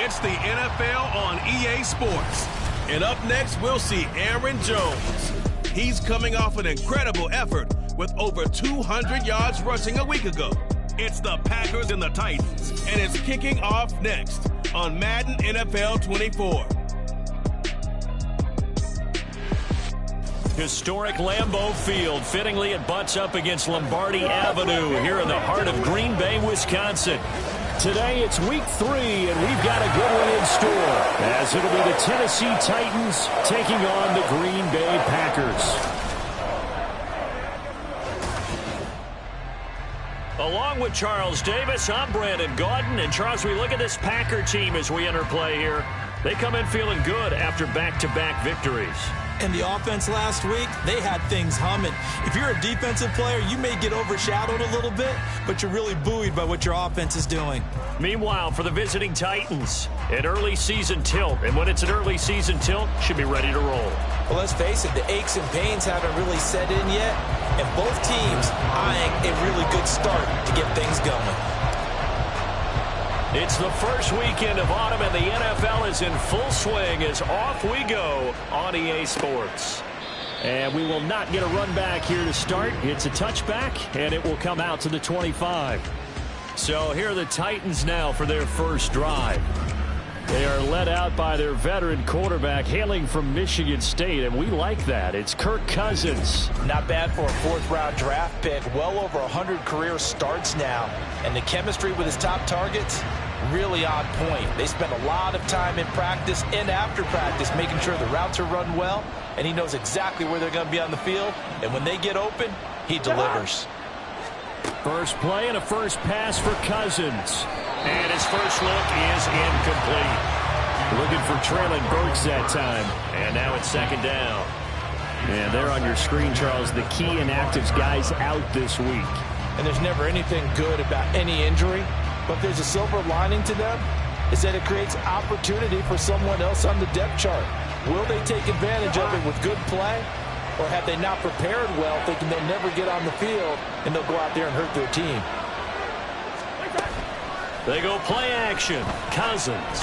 It's the NFL on EA Sports. And up next, we'll see Aaron Jones. He's coming off an incredible effort with over 200 yards rushing a week ago. It's the Packers and the Titans, and it's kicking off next on Madden NFL 24. Historic Lambeau Field. Fittingly, it butts up against Lombardi Avenue here in the heart of Green Bay, Wisconsin. Today, it's week 3, and we've got a good one in store, as it'll be the Tennessee Titans taking on the Green Bay Packers. Along with Charles Davis, I'm Brandon Gaudin. And Charles, we look at this Packer team as we enter play here. They come in feeling good after back-to-back victories. And the offense last week, they had things humming. If you're a defensive player, you may get overshadowed a little bit, but you're really buoyed by what your offense is doing. Meanwhile, for the visiting Titans, an early season tilt. And when it's an early season tilt, should be ready to roll. Well, let's face it, the aches and pains haven't really set in yet, and both teams eyeing a really good start to get things going. It's the first weekend of autumn, and the NFL is in full swing as off we go on EA Sports. And we will not get a run back here to start. It's a touchback, and it will come out to the 25. So here are the Titans now for their first drive. They are led out by their veteran quarterback hailing from Michigan State, and we like that. It's Kirk Cousins. Not bad for a fourth-round draft pick. Well over 100 career starts now. And the chemistry with his top targets, really on point. They spend a lot of time in practice and after practice making sure the routes are run well, and he knows exactly where they're going to be on the field. And when they get open, he delivers. First play and a first pass for Cousins. And his first look is incomplete. Looking for Traylon Burks that time. And now it's second down. And there on your screen, Charles, the key inactives guys out this week. And there's never anything good about any injury, but there's a silver lining to them, is that it creates opportunity for someone else on the depth chart. Will they take advantage of it with good play, or have they not prepared well, thinking they'll never get on the field, and they'll go out there and hurt their team? They go play action. Cousins.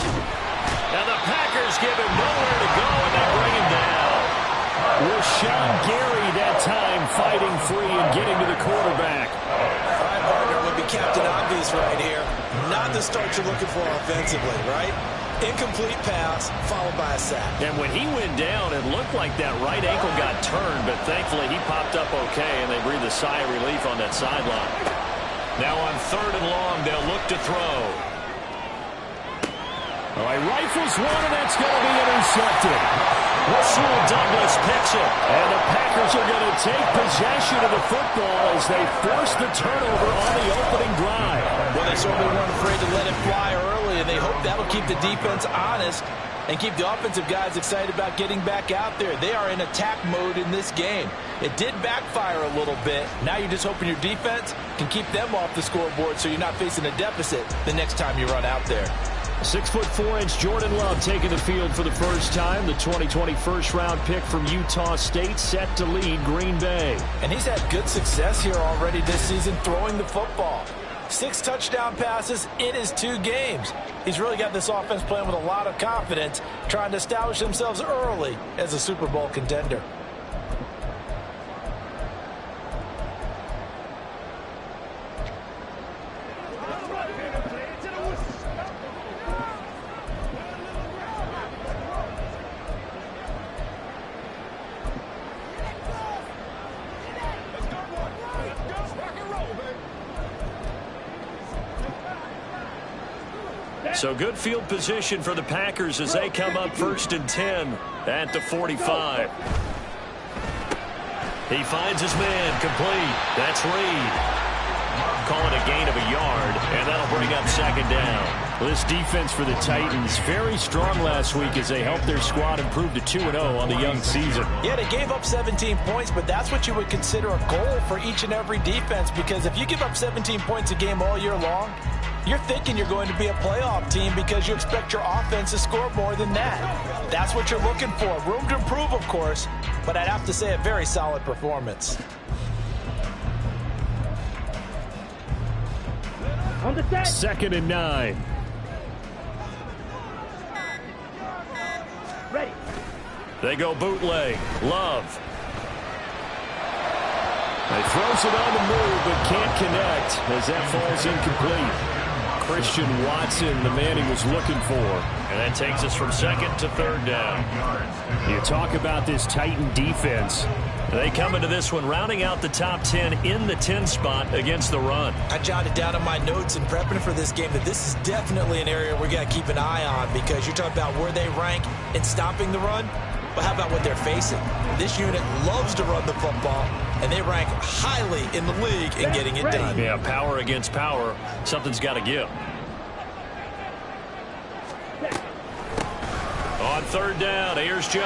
And the Packers give him nowhere to go, and they bring him down. Rashawn Gary that time fighting free and getting to the quarterback. All right, partner, would be Captain Obvious right here. Not the start you're looking for offensively, right? Incomplete pass, followed by a sack. And when he went down, it looked like that right ankle got turned, but thankfully he popped up okay, and they breathed a sigh of relief on that sideline. Now on third and long, they'll look to throw. All right, rifles one, and that's going to be intercepted. Rasul Douglas picks it, and the Packers are going to take possession of the football as they force the turnover on the opening drive. Well, they certainly weren't afraid to let it fly early, and they hope that'll keep the defense honest and keep the offensive guys excited about getting back out there. They are in attack mode in this game. It did backfire a little bit. Now you're just hoping your defense can keep them off the scoreboard so you're not facing a deficit the next time you run out there. 6'4" Jordan Love taking the field for the first time. The 2020 first-round pick from Utah State set to lead Green Bay. And he's had good success here already this season throwing the football. 6 touchdown passes in his 2 games. He's really got this offense playing with a lot of confidence, trying to establish themselves early as a Super Bowl contender. So good field position for the Packers as they come up 1st and 10 at the 45. He finds his man complete. That's Reed. Call it a gain of a yard, and that'll bring up second down. Well, this defense for the Titans, very strong last week as they helped their squad improve to 2-0 on the young season. Yeah, they gave up 17 points, but that's what you would consider a goal for each and every defense, because if you give up 17 points a game all year long, you're thinking you're going to be a playoff team because you expect your offense to score more than that. That's what you're looking for. Room to improve, of course, but I'd have to say a very solid performance. On the set. 2nd and 9. They go bootleg. Love. He throws it on the move, but can't connect as that falls incomplete. Christian Watson, the man he was looking for. And that takes us from second to third down. You talk about this Titan defense. They come into this one rounding out the top 10 in the 10 spot against the run. I jotted down in my notes in prepping for this game that this is definitely an area we got to keep an eye on, because you're talking about where they rank in stopping the run. But how about what they're facing? This unit loves to run the football, and they rank highly in the league in getting it done. Yeah, power against power. Something's got to give. On third down, here's Jones.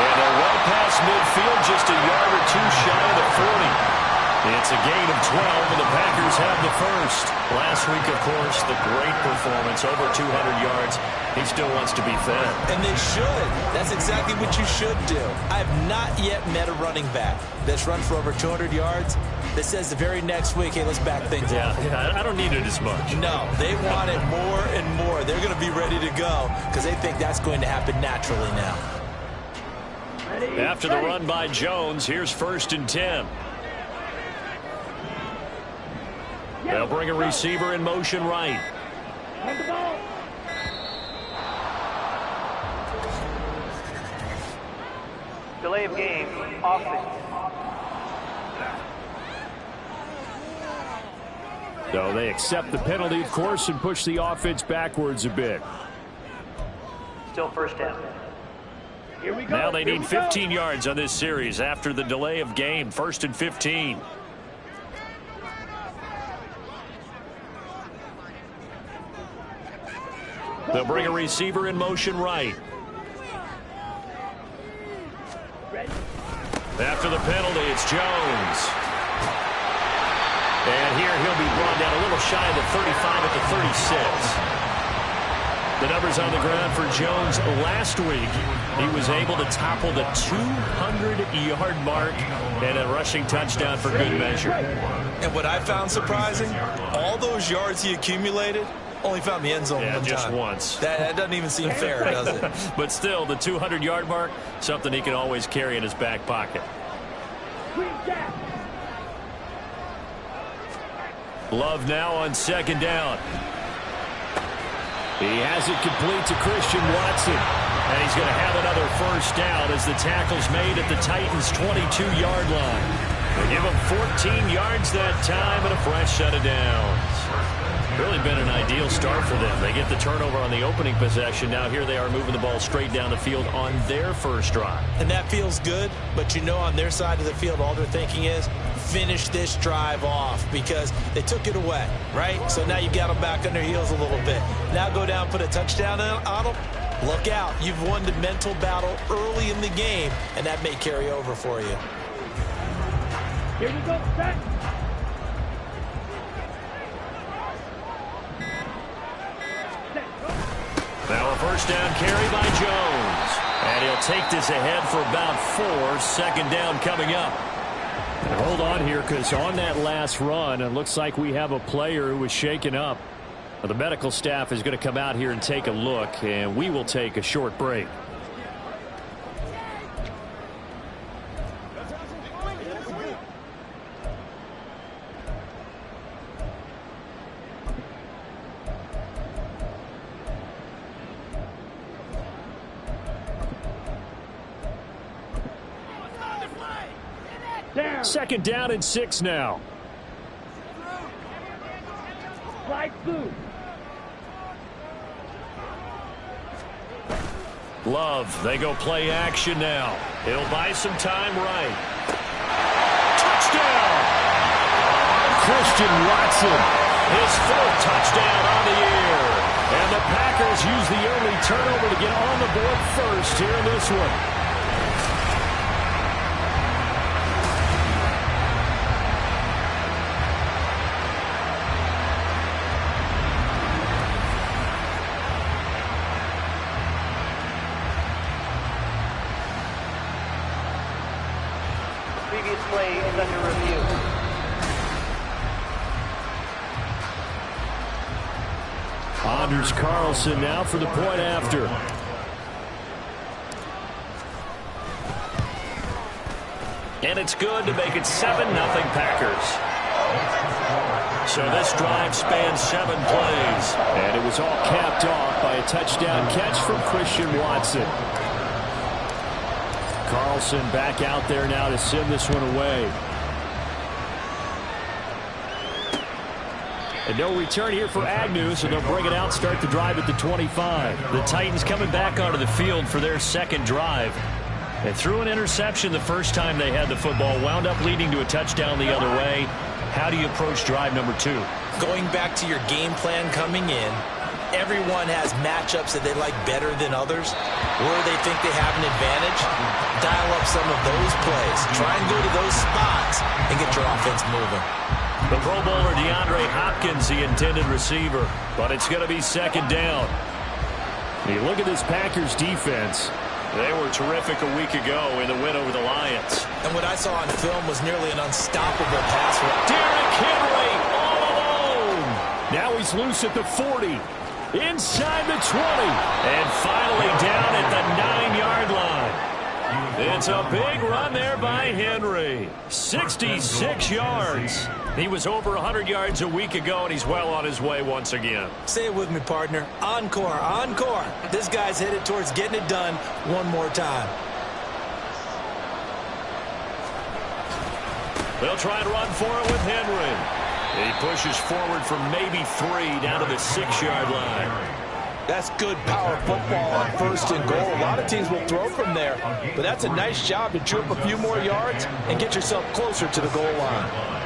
And they're well past midfield, just a yard or two shy of the 40. It's a gain of 12, and the Packers have the first. Last week, of course, the great performance, over 200 yards. He still wants to be fed. And they should. That's exactly what you should do. I have not yet met a running back that's run for over 200 yards that says the very next week, hey, let's back things up. Yeah, I don't need it as much. No, they want it more and more. They're going to be ready to go because they think that's going to happen naturally now. After the run by Jones, here's 1st and 10. They'll bring a receiver in motion right. Delay of game, offense. So they accept the penalty, of course, and push the offense backwards a bit. Still first down. Here we go. Now they need 15 yards on this series after the delay of game. 1st and 15. They'll bring a receiver in motion right. After the penalty, it's Jones. And here he'll be brought down a little shy of the 35 at the 36. The numbers on the ground for Jones last week. He was able to topple the 200-yard mark and a rushing touchdown for good measure. And what I found surprising, all those yards he accumulated, only found the end zone one just time. Once. That doesn't even seem fair, does it? But still, the 200-yard mark, something he can always carry in his back pocket. Love now on 2nd down. He has it complete to Christian Watson. And he's going to have another first down as the tackle's made at the Titans' 22-yard line. They give him 14 yards that time and a fresh set of downs. Really been an ideal start for them. They get the turnover on the opening possession. Now here they are moving the ball straight down the field on their first drive. And that feels good, but you know on their side of the field all they're thinking is finish this drive off because they took it away, right? So now you've got them back on their heels a little bit. Now go down, put a touchdown on them. Look out. You've won the mental battle early in the game, and that may carry over for you. Here we go, set. Now a first down carry by Jones. And he'll take this ahead for about 4. 2nd down coming up. And hold on here because on that last run, it looks like we have a player who was shaken up. The medical staff is going to come out here and take a look, and we will take a short break. Down. 2nd down and 6 now. Slide through. Love, they go play action now. He'll buy some time right. Touchdown! Christian Watson, his 4th touchdown on the year. And the Packers use the early turnover to get on the board first here in this one. Previous play is under review. Anders Carlson now for the point after. And it's good to make it 7-0 Packers. So this drive spans 7 plays. And it was all capped off by a touchdown catch from Christian Watson. Carlson back out there now to send this one away. And no return here for Agnew, so they'll bring it out, start the drive at the 25. The Titans coming back onto the field for their second drive. They threw an interception the first time they had the football, wound up leading to a touchdown the other way. How do you approach drive number 2? Going back to your game plan coming in, everyone has matchups that they like better than others, or they think they have an advantage. Dial up some of those plays. Try and go to those spots and get your offense moving. The Pro Bowler DeAndre Hopkins, the intended receiver, but it's going to be second down. You look at this Packers defense. They were terrific a week ago in the win over the Lions. And what I saw on film was nearly an unstoppable pass rush. Derrick Henry all alone. Now he's loose at the 40. Inside the 20. And finally down at the 9-yard line. It's a big run there by Henry. 66 yards. He was over 100 yards a week ago, and he's well on his way once again. Say it with me, partner. Encore, encore. This guy's headed towards getting it done one more time. They'll try and run for it with Henry. He pushes forward from maybe 3 down to the 6-yard line. That's good power football on 1st and goal. A lot of teams will throw from there, but that's a nice job to chew up a few more yards and get yourself closer to the goal line.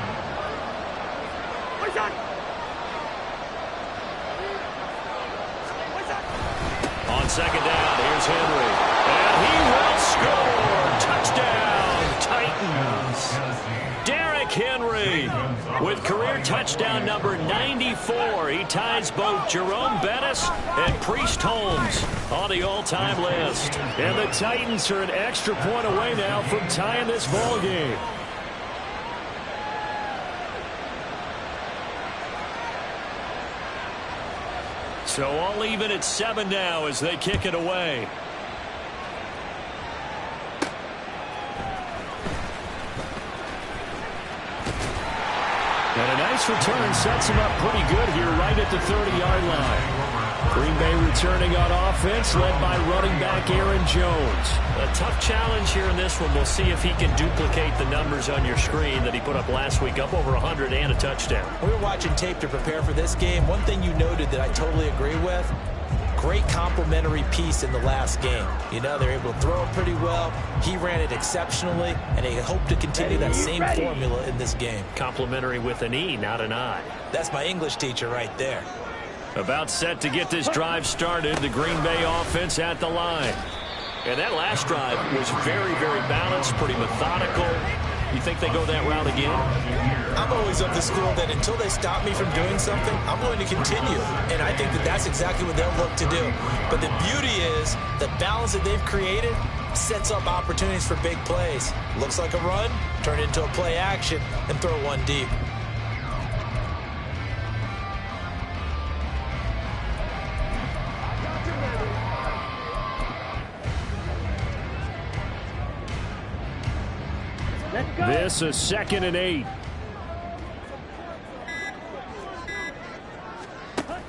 On second down, here's Henry. And he will score. Touchdown, Titans. Derrick Henry with career touchdown number 94. He ties both Jerome Bettis and Priest Holmes on the all-time list. And the Titans are an extra point away now from tying this ball game. So all even at 7 now as they kick it away. And a nice return sets him up pretty good here right at the 30-yard line. Green Bay returning on offense, led by running back Aaron Jones. A tough challenge here in this one. We'll see if he can duplicate the numbers on your screen that he put up last week, up over 100 and a touchdown. We were watching tape to prepare for this game. One thing you noted that I totally agree with, great complementary piece in the last game. You know, they're able to throw it pretty well. He ran it exceptionally, and they hope to continue that same formula in this game. Complimentary with an E, not an I. That's my English teacher right there. About set to get this drive started, the Green Bay offense at the line. And that last drive was very, very balanced, pretty methodical. You think they go that route again? I'm always of the school that until they stop me from doing something, I'm going to continue. And I think that that's exactly what they'll look to do. But the beauty is the balance that they've created sets up opportunities for big plays. Looks like a run, turn it into a play action, and throw one deep. This is 2nd and 8.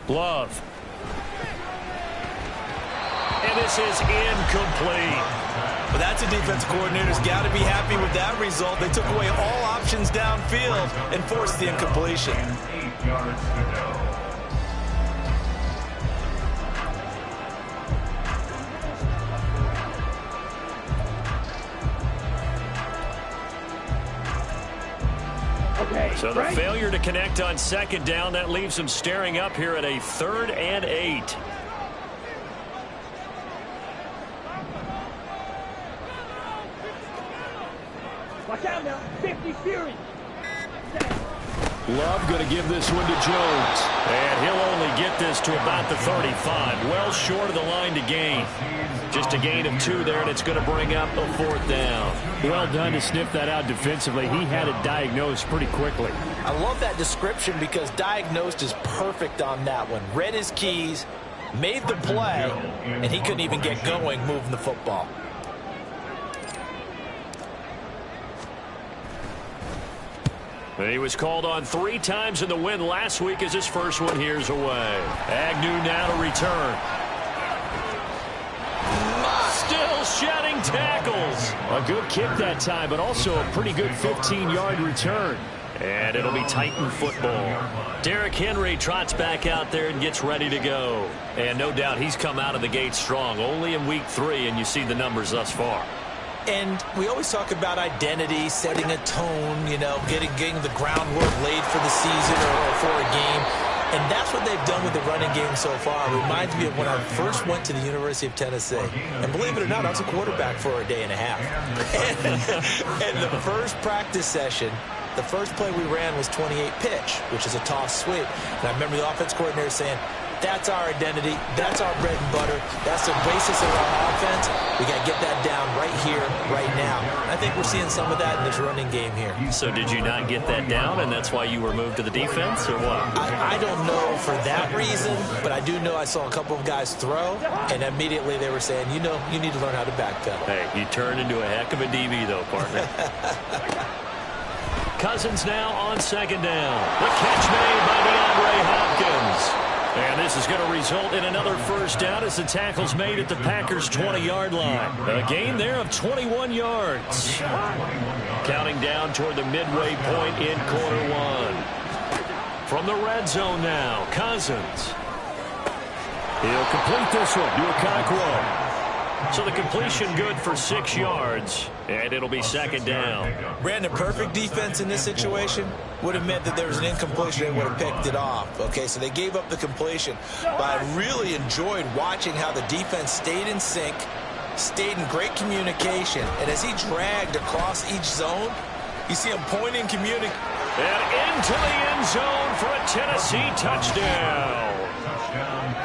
Love. And this is incomplete. But that's a defensive coordinator's got to be happy with that result. They took away all options downfield and forced the incompletion. 8 yards to go. So the failure to connect on 2nd down, that leaves them staring up here at a 3rd and 8. Watch out now. 50 Fury. Love going to give this one to Jones. And he'll only get this to about the 35. Well short of the line to gain. Just a gain of 2 there, and it's going to bring up a 4th down. Well done to sniff that out defensively. He had it diagnosed pretty quickly. I love that description because diagnosed is perfect on that one. Read his keys, made the play, and he couldn't even get going moving the football. He was called on 3 times in the win last week as his first one here's away. Agnew now to return. Still shedding tackles. A good kick that time, but also a pretty good 15-yard return. And it'll be Titan football. Derrick Henry trots back out there and gets ready to go. And no doubt he's come out of the gate strong. Only in week 3, and you see the numbers thus far. And we always talk about identity, setting a tone, you know, getting the groundwork laid for the season or for a game. And that's what they've done with the running game so far. It reminds me of when I first went to the University of Tennessee. And believe it or not, I was a quarterback for a day and a half. And the first practice session, the first play we ran was 28 pitch, which is a toss sweep. And I remember the offense coordinator saying, that's our identity. That's our bread and butter. That's the basis of our offense. We got to get that down right here, right now. And I think we're seeing some of that in this running game here. So did you not get that down, and that's why you were moved to the defense, or what? I don't know for that reason, but I do know I saw a couple of guys throw, and immediately they were saying, you know, you need to learn how to backpedal. Hey, you turned into a heck of a DB, though, partner. Cousins now on second down. The catch made by DeAndre Hopkins. And this is going to result in another first down as the tackle's made at the Packers' 20-yard line. A gain there of 21 yards. Counting down toward the midway point in quarter 1. From the red zone now, Cousins. He'll complete this one to Okonkwo. So the completion good for 6 yards, and it'll be second down. Brandon, perfect defense in this situation would have meant that there was an incompletion. They would have picked it off. Okay, so they gave up the completion. But I really enjoyed watching how the defense stayed in sync, stayed in great communication. And as he dragged across each zone, you see him pointing, communicating. And into the end zone for a Tennessee touchdown.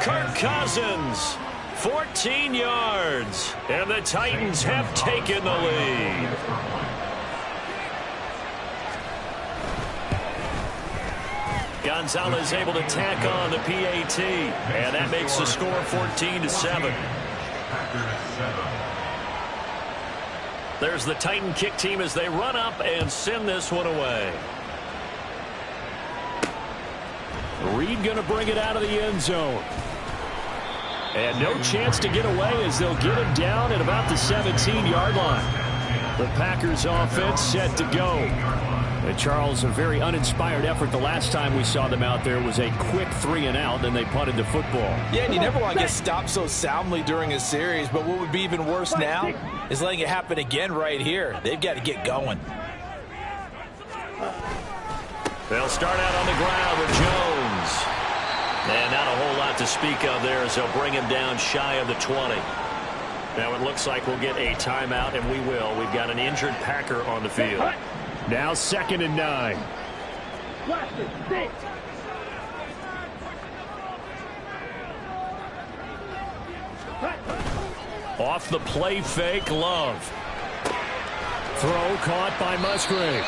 Kirk Cousins. 14 yards, and the Titans have taken the lead. Gonzalez able to tack on the PAT, and that makes the score 14-7. There's the Titan kick team as they run up and send this one away. Reed going to bring it out of the end zone. And no chance to get away as they'll get him down at about the 17-yard line. The Packers offense set to go. And Charles, a very uninspired effort the last time we saw them out there was a quick 3-and-out, and they punted the football. Yeah, and you never want to get stopped so soundly during a series, but what would be even worse now is letting it happen again right here. They've got to get going. They'll start out on the ground with Jones. And not a whole lot to speak of there as they'll bring him down shy of the 20. Now it looks like we'll get a timeout, and we will. We've got an injured Packer on the field. Now 2nd and 9. Off the play fake, Love. Throw caught by Musgrave.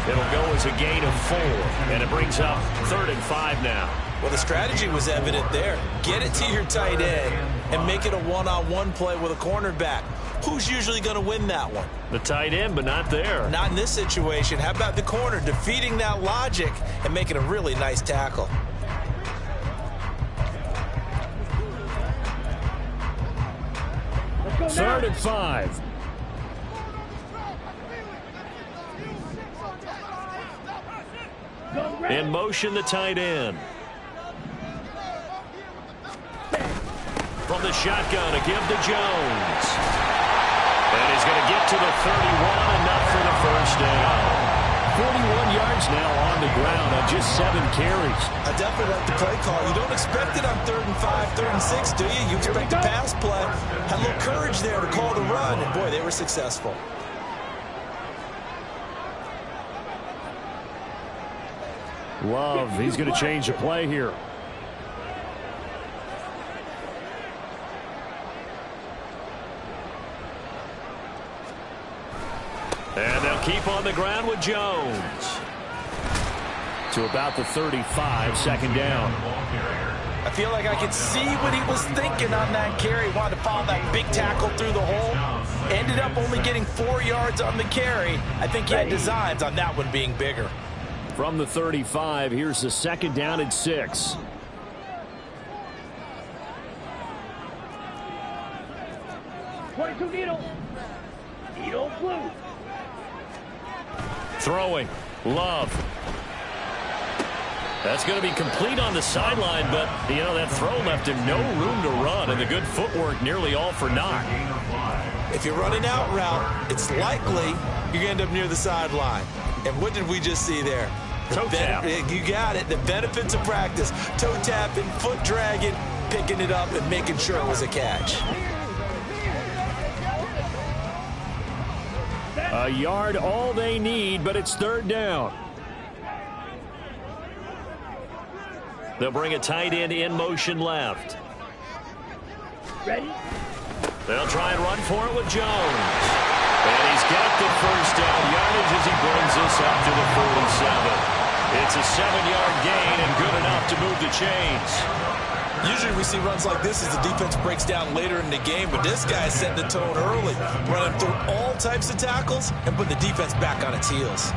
It'll go as a gain of 4, and it brings up 3rd and 5 now. Well, the strategy was evident there. Get it to your tight end and make it a one-on-one play with a cornerback. Who's usually going to win that one? The tight end, but not there. Not in this situation. How about the corner defeating that logic and making a really nice tackle? Third and 5. In motion, the tight end. From the shotgun, a give to Jones. And he's going to get to the 31, enough for the first down. 41 yards now on the ground on just 7 carries. I definitely like the play call. You don't expect it on 3rd and 5, 3rd and 6, do you? You expect a pass play. Had a little courage there to call the run, and boy, they were successful. Love, he's going to change the play here. And they'll keep on the ground with Jones. To about the 35, 2nd down. I feel like I could see what he was thinking on that carry. He wanted to follow that big tackle through the hole. Ended up only getting 4 yards on the carry. I think he had designs on that one being bigger. From the 35, here's the 2nd down and 6. Needle blue. Throwing. Love. That's going to be complete on the sideline, but, you know, that throw left him no room to run, and the good footwork nearly all for naught. If you're running out route, it's likely you're going to end up near the sideline. And what did we just see there? Toe tap. You got it. The benefits of practice. Toe tapping, foot dragging, picking it up, and making sure it was a catch. A yard all they need, but it's 3rd down. They'll bring a tight end in motion left. Ready? They'll try and run for it with Jones. And he's got the 1st down yardage as he brings this up to the 47. It's a 7-yard gain and good enough to move the chains. Usually we see runs like this as the defense breaks down later in the game, but this guy is setting the tone early, running through all types of tackles and putting the defense back on its heels.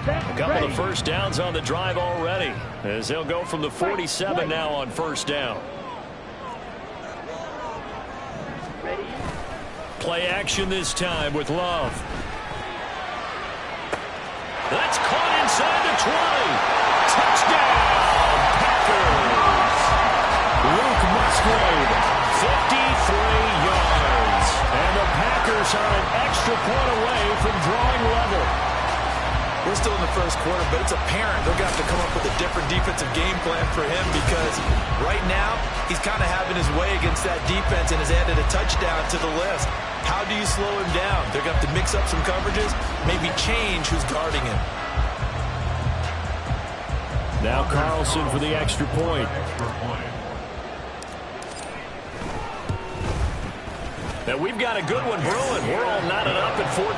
A couple of 1st downs on the drive already, as they'll go from the 47 now on 1st down. Play action this time with Love. That's caught inside the 20. Touchdown, Packers. Luke Musgrave, 53 yards. And the Packers are an extra point away from drawing level. We're still in the 1st quarter, but it's apparent they're going to have to come up with a different defensive game plan for him because right now he's kind of having his way against that defense and has added a touchdown to the list. How do you slow him down? They're going to have to mix up some coverages, maybe change who's guarding him. Now Carlson for the extra point. Now we've got a good one brewing. We're all knotted up at 14.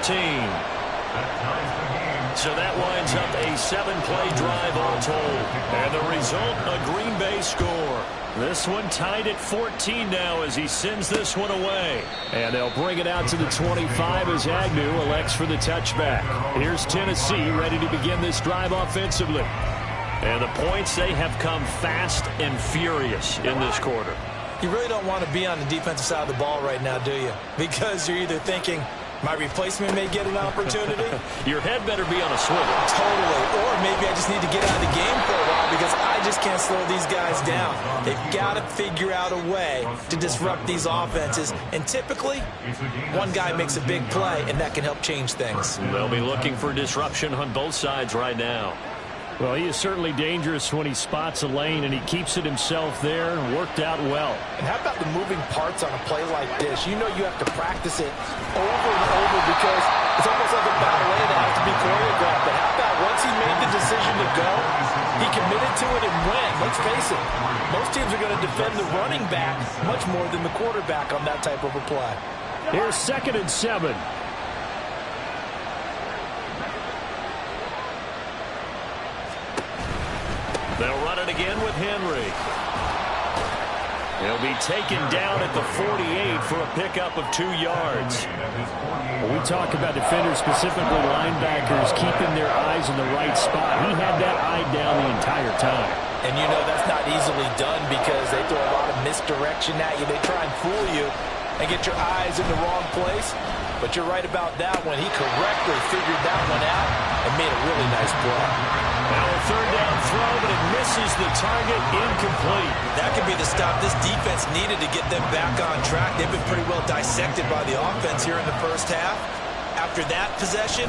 So that winds up a 7-play drive all told. And the result, a Green Bay score. This one tied at 14 now as he sends this one away. And they'll bring it out to the 25 as Agnew elects for the touchback. Here's Tennessee ready to begin this drive offensively. And the points, they have come fast and furious in this quarter. You really don't want to be on the defensive side of the ball right now, do you? Because you're either thinking, my replacement may get an opportunity. Your head better be on a swivel. Totally. Or maybe I just need to get out of the game for a while because I just can't slow these guys down. They've got to figure out a way to disrupt these offenses. And typically, one guy makes a big play, and that can help change things. They'll be looking for disruption on both sides right now. Well, he is certainly dangerous when he spots a lane, and he keeps it himself there and worked out well. And how about the moving parts on a play like this? You know you have to practice it over and over because it's almost like a ballet that has to be choreographed. But how about once he made the decision to go, he committed to it and went. Let's face it, most teams are going to defend the running back much more than the quarterback on that type of a play. Here's 2nd and 7. They'll run it again with Henry. He'll be taken down at the 48 for a pickup of 2 yards. When we talk about defenders, specifically linebackers, keeping their eyes in the right spot, he had that eye down the entire time. And you know that's not easily done because they throw a lot of misdirection at you. They try and fool you and get your eyes in the wrong place. But you're right about that one. He correctly figured that one out and made a really nice play. Now a 3rd down throw, but it misses the target, incomplete. That could be the stop this defense needed to get them back on track. They've been pretty well dissected by the offense here in the 1st half. After that possession,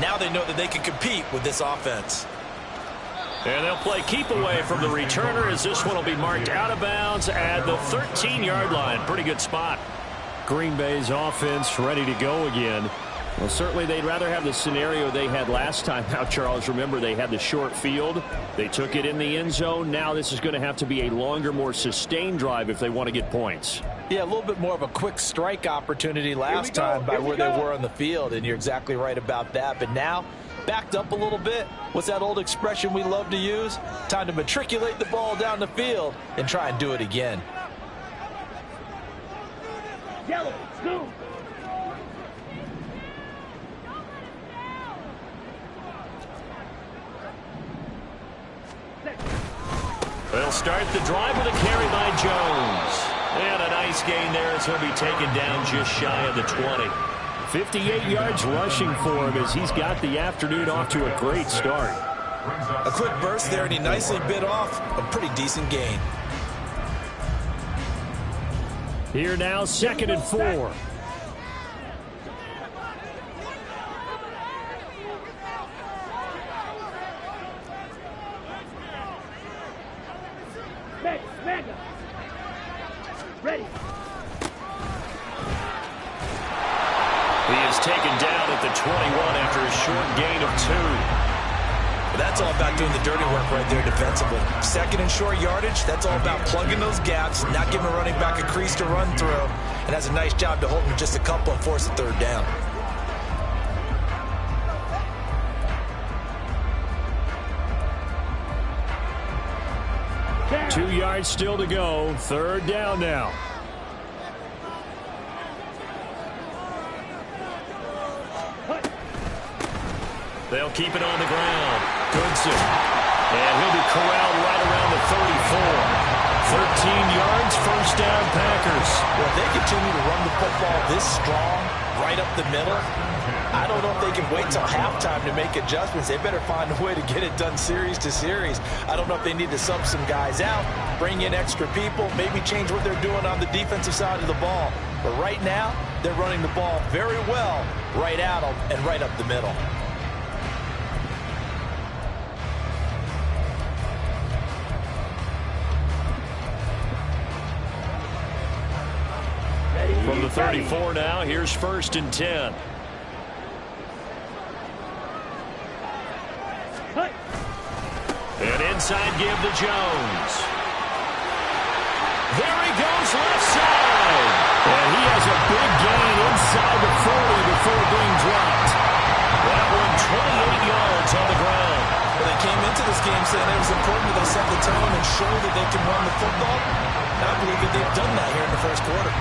now they know that they can compete with this offense. And they'll play keep away from the returner as this one will be marked out of bounds at the 13-yard line. Pretty good spot. Green Bay's offense ready to go again. Well, certainly they'd rather have the scenario they had last time out, Charles. Remember, they had the short field. They took it in the end zone. Now this is going to have to be a longer, more sustained drive if they want to get points. Yeah, a little bit more of a quick strike opportunity last time by where they were on the field, and you're exactly right about that. But now, backed up a little bit. What's that old expression we love to use? Time to matriculate the ball down the field and try and do it again. Yellow, go. start the drive with a carry by Jones. And a nice gain there as he'll be taken down just shy of the 20. 58 yards rushing for him as he's got the afternoon off to a great start. A quick burst there, and he nicely bit off a pretty decent gain. Here now, 2nd and 4. Mega. Ready. He is taken down at the 21 after a short gain of 2. But that's all about doing the dirty work right there defensively. 2nd and short yardage, that's all about plugging those gaps, not giving a running back a crease to run through, and has a nice job to hold him just a couple and force a 3rd down. Down. 2 yards still to go. 3rd down now. They'll keep it on the ground. Goodson. And he'll be corralled right around the 34. 13 yards, 1st down Packers. Well, if they continue to run the football this strong, right up the middle, I don't know if they can wait till halftime to make adjustments. They better find a way to get it done series to series. I don't know if they need to sub some guys out, bring in extra people, maybe change what they're doing on the defensive side of the ball. But right now, they're running the ball very well right at them and right up the middle. From the 34 now, here's 1st and 10. And inside give to Jones. There he goes left side. And he has a big gain inside the 40 before being dropped. That one 28 yards on the ground. Well, they came into this game saying it was important that they set the tone and show that they can run the football. And I believe that they've done that here in the 1st quarter.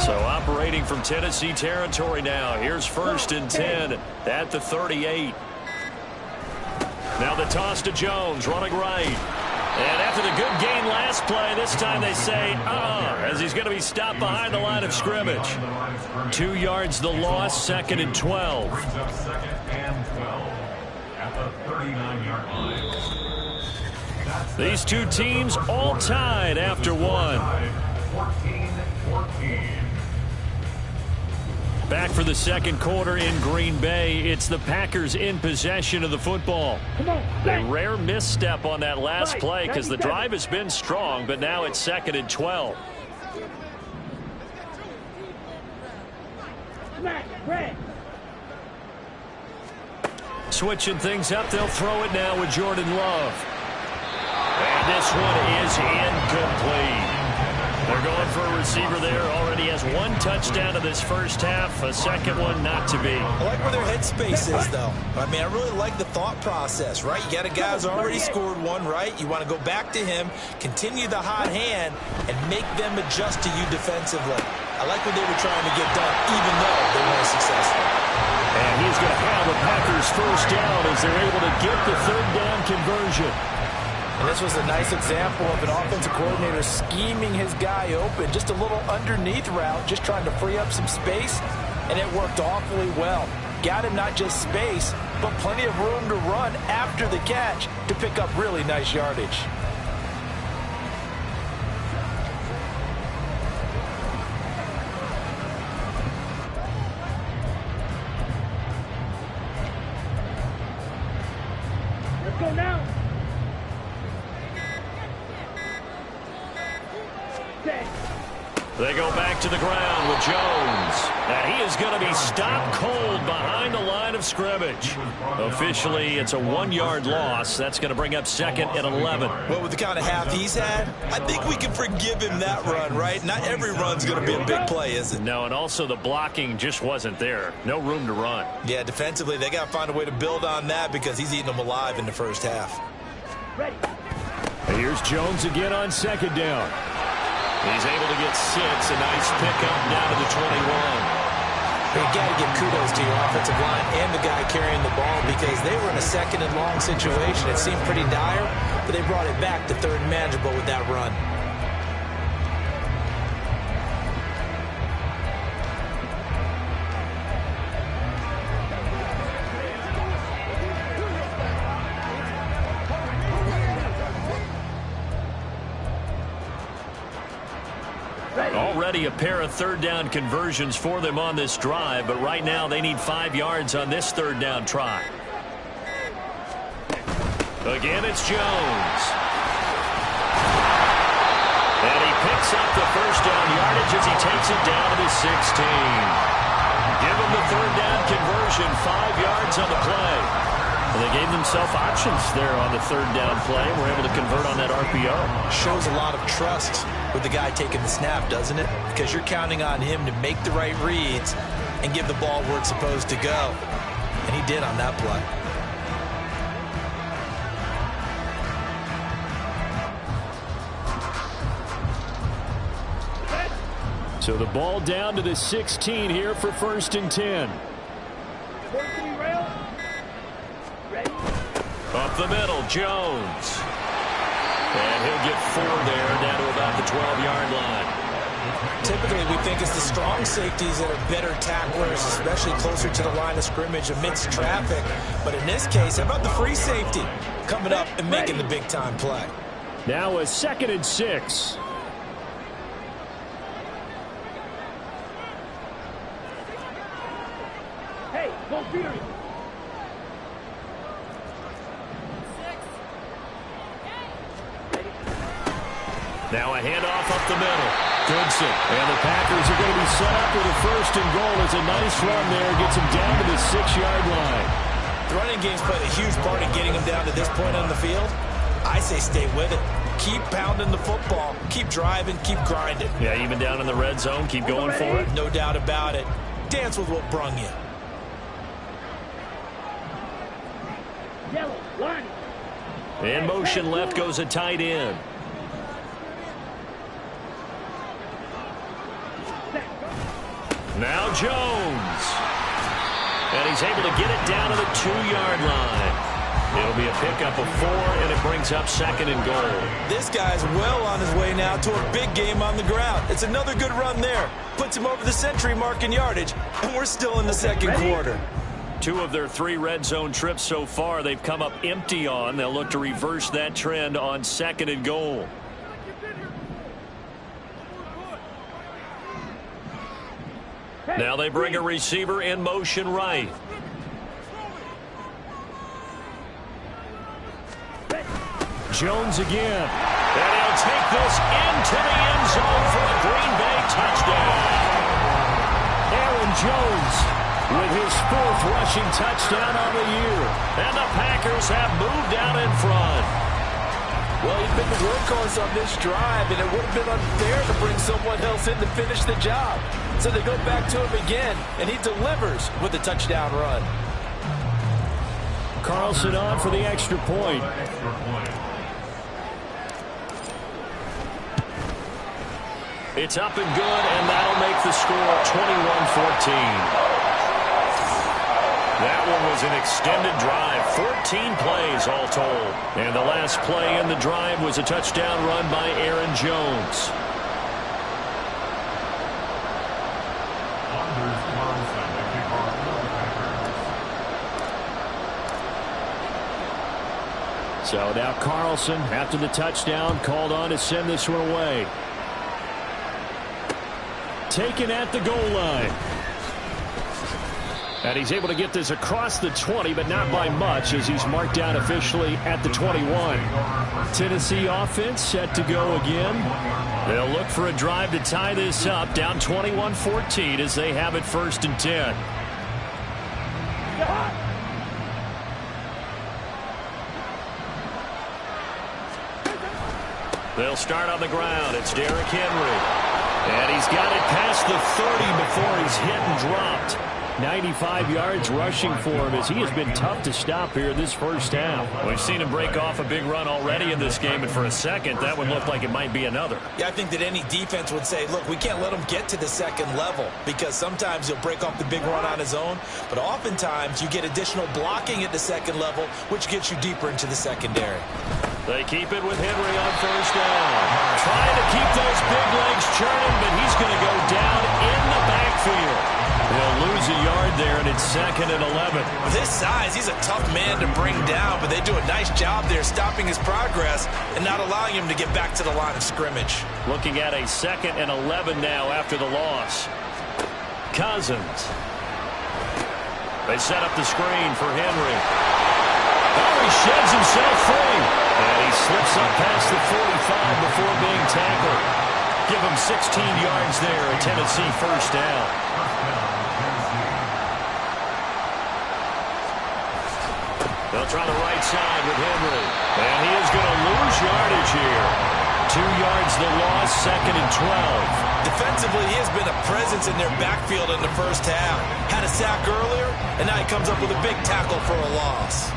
So operating from Tennessee territory now. Here's 1st and 10 at the 38. Now the toss to Jones, running right. And after the good gain last play, this time they say, as he's going to be stopped behind the line of scrimmage. 2 yards the loss, 2nd and 12. These two teams all tied after one. Back for the 2nd quarter in Green Bay. It's the Packers in possession of the football. A rare misstep on that last play because the drive has been strong, but now it's 2nd and 12. Switching things up, they'll throw it now with Jordan Love. And this one is incomplete. They're going for a receiver there. Already has 1 touchdown in this 1st half. A 2nd one not to be. I like where their headspace is, though. I mean, I really like the thought process, right? You got a guy who's already scored 1, right? You want to go back to him, continue the hot hand, and make them adjust to you defensively. I like what they were trying to get done, even though they weren't successful. And he's going to have the Packers 1st down as they're able to get the 3rd down conversion. And this was a nice example of an offensive coordinator scheming his guy open. Just a little underneath route, just trying to free up some space, and it worked awfully well. Got him not just space, but plenty of room to run after the catch to pick up really nice yardage. Let's go now. They go back to the ground with Jones. And he is going to be stopped cold behind the line of scrimmage. Officially, it's a 1-yard loss. That's going to bring up 2nd and 11. Well, with the kind of half he's had, I think we can forgive him that run, right? Not every run's going to be a big play, is it? No, and also the blocking just wasn't there. No room to run. Yeah, defensively, they got to find a way to build on that because he's eating them alive in the first half. Ready. Here's Jones again on 2nd down. He's able to get 6. A nice pickup down to the 21. You got to give kudos to your offensive line and the guy carrying the ball because they were in a 2nd and long situation. It seemed pretty dire, but they brought it back to 3rd and manageable with that run. Already a pair of 3rd down conversions for them on this drive, but right now they need 5 yards on this 3rd down try. Again, it's Jones. And he picks up the 1st down yardage as he takes it down to the 16. Give him the 3rd down conversion, 5 yards on the play. Well, they gave themselves options there on the 3rd down play. We're able to convert on that RPO. Shows a lot of trust with the guy taking the snap, doesn't it? Because you're counting on him to make the right reads and give the ball where it's supposed to go. And he did on that play. So the ball down to the 16 here for 1st and 10. Up the middle, Jones. And he'll get 4 there, down to about the 12-yard line. Typically, we think it's the strong safeties that are better tacklers, especially closer to the line of scrimmage amidst traffic. But in this case, how about the free safety coming up and making the big-time play? Now a 2nd and 6. Hey, go Fury. Now a handoff up the middle. Goodson. And the Packers are going to be set up with a 1st and goal. It's a nice run there. Gets him down to the 6-yard line. The running game's played a huge part in getting him down to this point on the field. I say stay with it. Keep pounding the football. Keep driving. Keep grinding. Yeah, even down in the red zone. Keep going for it. No doubt about it. Dance with what brung you. Yellow, line. In motion left goes a tight end. Now Jones. And he's able to get it down to the 2-yard line. It'll be a pickup of 4, and it brings up 2nd and goal. This guy's well on his way now to a big game on the ground. It's another good run there. Puts him over the century mark in yardage, and we're still in the 2nd quarter. 2 of their 3 red zone trips so far they've come up empty on. They'll look to reverse that trend on 2nd and goal. Now they bring a receiver in motion right. Jones again. And he'll take this into the end zone for the Green Bay touchdown. Aaron Jones with his 4th rushing touchdown on the year. And the Packers have moved out in front. Well, he's been the workhorse on this drive, and it would have been unfair to bring someone else in to finish the job. So they go back to him again, and he delivers with a touchdown run. Carlson on for the extra point. It's up and good, and that'll make the score 21-14. That one was an extended drive, 14 plays all told. And the last play in the drive was a touchdown run by Aaron Jones. So now Carlson, after the touchdown, called on to send this one away. Taken at the goal line. And he's able to get this across the 20, but not by much, as he's marked down officially at the 21. Tennessee offense set to go again. They'll look for a drive to tie this up, down 21-14 as they have it 1st and 10. They'll start on the ground. It's Derrick Henry. And he's got it past the 30 before he's hit and dropped. 95 yards rushing for him as he has been tough to stop here this first half. We've seen him break off a big run already in this game, and for a second, that one looked like it might be another. Yeah, I think that any defense would say, look, we can't let him get to the second level because sometimes he'll break off the big run on his own, but oftentimes you get additional blocking at the second level, which gets you deeper into the secondary. They keep it with Henry on 1st down. Trying to keep those big legs churning, but he's going to go down in the backfield. They'll lose a yard there, and it's 2nd and 11. With his size, he's a tough man to bring down, but they do a nice job there stopping his progress and not allowing him to get back to the line of scrimmage. Looking at a 2nd and 11 now after the loss. Cousins. They set up the screen for Henry. Oh, he sheds himself free. And he slips up past the 45 before being tackled. Give him 16 yards there, a Tennessee 1st down. They'll try the right side with Henry. And he is going to lose yardage here. 2 yards the loss, 2nd and 12. Defensively, he has been a presence in their backfield in the first half. Had a sack earlier, and now he comes up with a big tackle for a loss.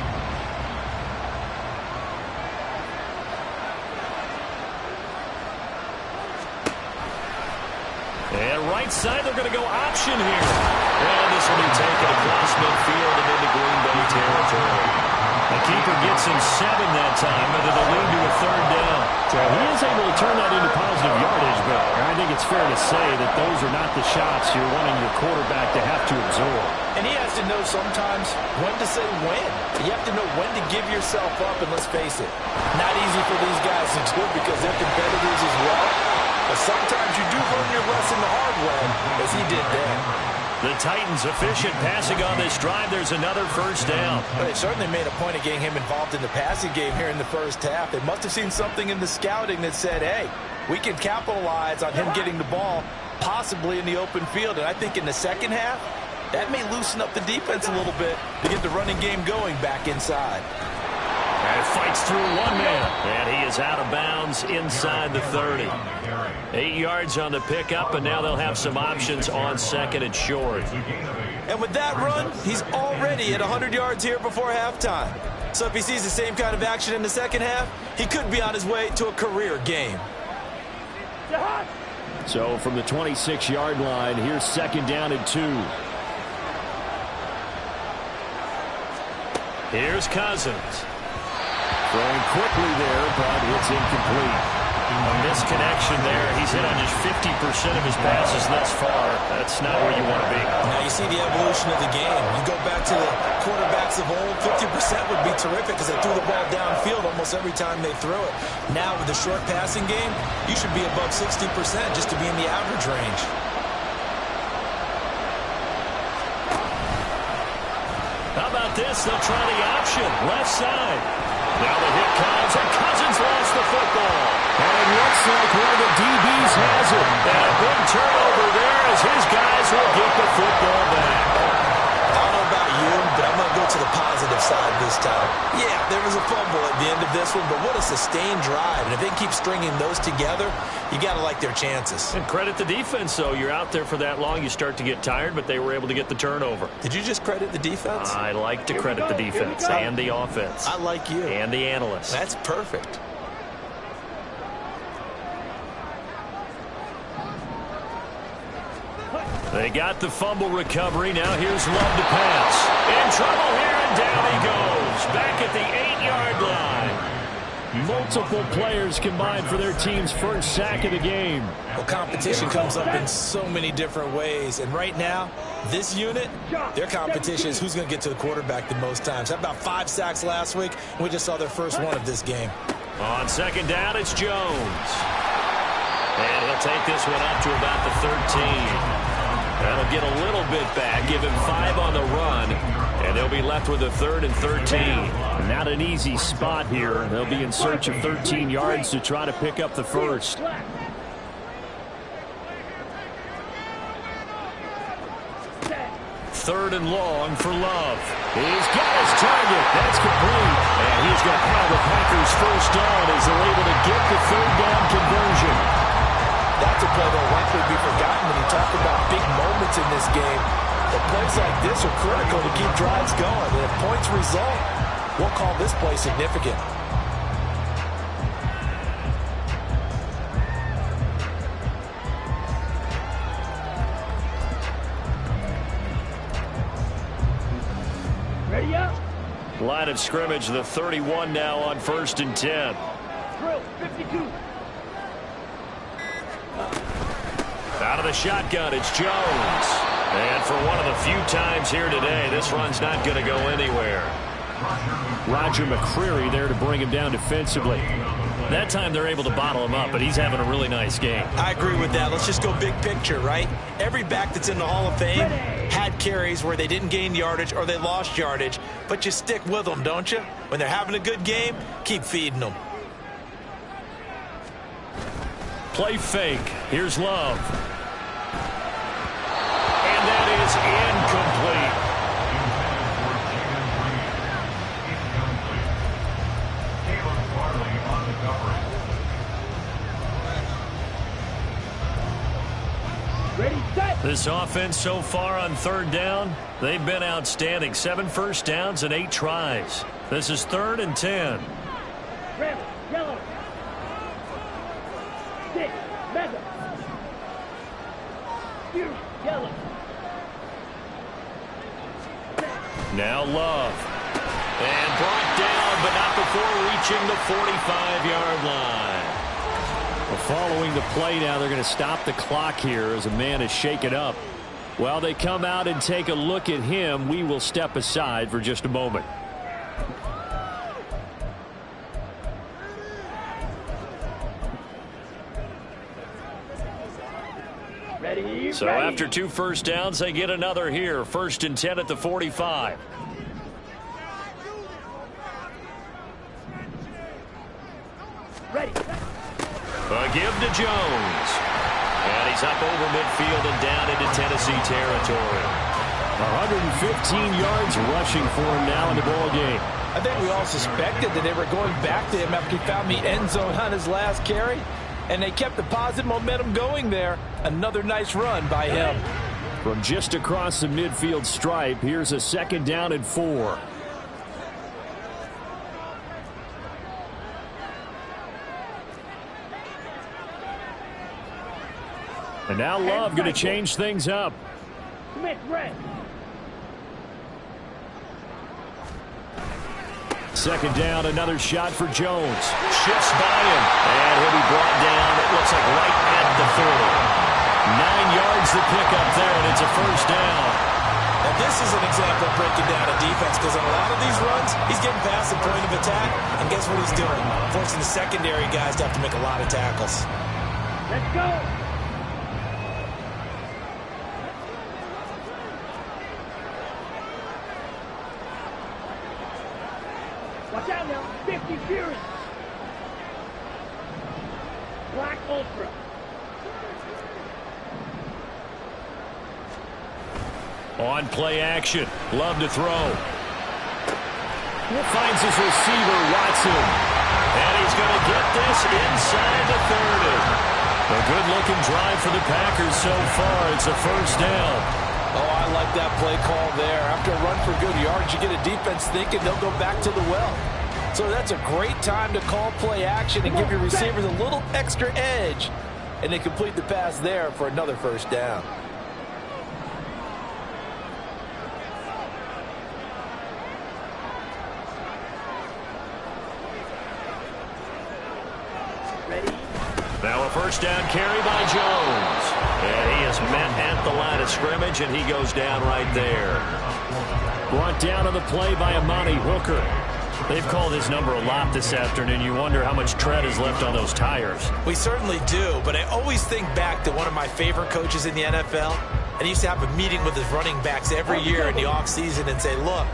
And right side, they're going to go option here. And this will be taken across midfield and into Green Bay territory. The keeper gets him 7 that time, but it'll lead to a 3rd down. So he is able to turn that into positive yardage, but I think it's fair to say that those are not the shots you're wanting your quarterback to have to absorb. And he has to know sometimes when to say when. You have to know when to give yourself up, and let's face it, not easy for these guys to do because they're competitors as well. But sometimes you do learn your lesson the hard way, as he did there. The Titans efficient passing on this drive. There's another 1st down. But they certainly made a point of getting him involved in the passing game here in the first half. They must have seen something in the scouting that said, hey, we can capitalize on him getting the ball possibly in the open field. And I think in the second half, that may loosen up the defense a little bit to get the running game going back inside. And fights through one man. And he is out of bounds inside the 30. 8 yards on the pickup, and now they'll have some options on 2nd and short. And with that run, he's already at 100 yards here before halftime. So if he sees the same kind of action in the second half, he could be on his way to a career game. So from the 26-yard line, here's 2nd down and 2. Here's Cousins. Throwing quickly there, but it's incomplete. A misconnection there. He's hit on just 50% of his passes thus far. That's not where you want to be. Now you see the evolution of the game. You go back to the quarterbacks of old, 50% would be terrific because they threw the ball downfield almost every time they threw it. Now with the short passing game, you should be above 60% just to be in the average range. How about this? They'll try the option. Left side. Now the hit comes, and Cousins lost the football. And it looks like one of the DBs has it. And a big turnover there as his guys will get the football back. I don't know about you, but I'm going to go to the positive side this time. Yeah, there was a fumble at the end of this one, but what a sustained drive. And if they keep stringing those together, you got to like their chances. And credit the defense, though. You're out there for that long, you start to get tired, but they were able to get the turnover. Did you just credit the defense? I like to credit the defense and the offense. I like you. And the analysts. That's perfect. They got the fumble recovery. Now here's Love to pass. In trouble here, and down he goes. Back at the 8-yard line. Multiple players combined for their team's first sack of the game. Well, competition comes up in so many different ways. And right now, this unit, their competition is who's going to get to the quarterback the most times. How about 5 sacks last week? We just saw their first one of this game. On 2nd down, it's Jones. And he'll take this one up to about the 13. That'll get a little bit back, give him 5 on the run, and they'll be left with a 3rd and 13. Not an easy spot here. They'll be in search of 13 yards to try to pick up the first. 3rd and long for Love. He's got his target. That's complete. And he's going to pile the Packers first down as they're able to get the 3rd down conversion. That's a play that will likely be forgotten when you talk about big moments in this game. But plays like this are critical to keep drives going. And if points result, we'll call this play significant. Ready up. Line of scrimmage, the 31 now on 1st and 10. Drill, 52. Out of the shotgun, it's Jones. And for one of the few times here today, this run's not going to go anywhere. Roger McCreary there to bring him down defensively. That time they're able to bottle him up, but he's having a really nice game. I agree with that. Let's just go big picture, right? Every back that's in the Hall of Fame had carries where they didn't gain yardage or they lost yardage, but you stick with them, don't you? When they're having a good game, keep feeding them. Play fake. Here's Love. And that is incomplete. Ready, set. This offense so far on 3rd down, they've been outstanding. 7 first downs and 8 tries. This is 3rd and 10. Red, yellow. 6, mega. Fury, yellow. Now Love. And brought down, but not before reaching the 45-yard line. Well, following the play now, they're going to stop the clock here as a man is shaken up. While they come out and take a look at him, we will step aside for just a moment. Ready, So ready. after 2 first downs, they get another here. 1st and 10 at the 45. Ready. A give to Jones. And he's up over midfield and down into Tennessee territory. 115 yards rushing for him now in the ball game. I think we all suspected that they were going back to him after he found the end zone on his last carry, and they kept the positive momentum going there. Another nice run by him. From just across the midfield stripe, here's a 2nd down and 4. And now Love going to change things up. Smith, red. 2nd down, another shot for Jones. Shifts by him. And he'll be brought down, it looks like right at the 30. 9 yards to pick up there, and it's a 1st down. Now this is an example of breaking down a defense, because on a lot of these runs, he's getting past the point of attack, and guess what he's doing? Forcing the secondary guys to have to make a lot of tackles. Let's go. Watch out now. 50 Fury. Black Ultra. On play action. Love to throw. Finds his receiver, Watson. And he's going to get this inside the 30. A good-looking drive for the Packers so far. It's a 1st down. Oh, I like that play call there. After a run for good yards, you get a defense thinking they'll go back to the well. So that's a great time to call play action and give your receivers a little extra edge. And they complete the pass there for another 1st down. Now a 1st down carry by Jones. And he is met at the line of scrimmage, and he goes down right there. Brought down on the play by Amani Hooker. They've called his number a lot this afternoon. You wonder how much tread is left on those tires. We certainly do, but I always think back to one of my favorite coaches in the NFL. And he used to have a meeting with his running backs every year in the offseason and say, look,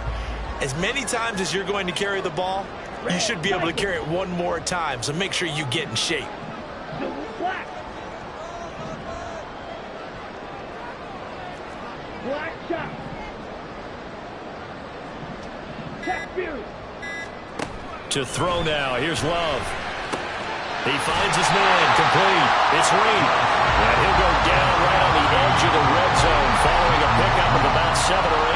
as many times as you're going to carry the ball, you should be able to carry it one more time, so make sure you get in shape. Black. Black shot. To throw now. Here's Love. He finds his man. Complete. It's Reed. And he'll go down right on the edge of the red zone following a pickup of about 7 or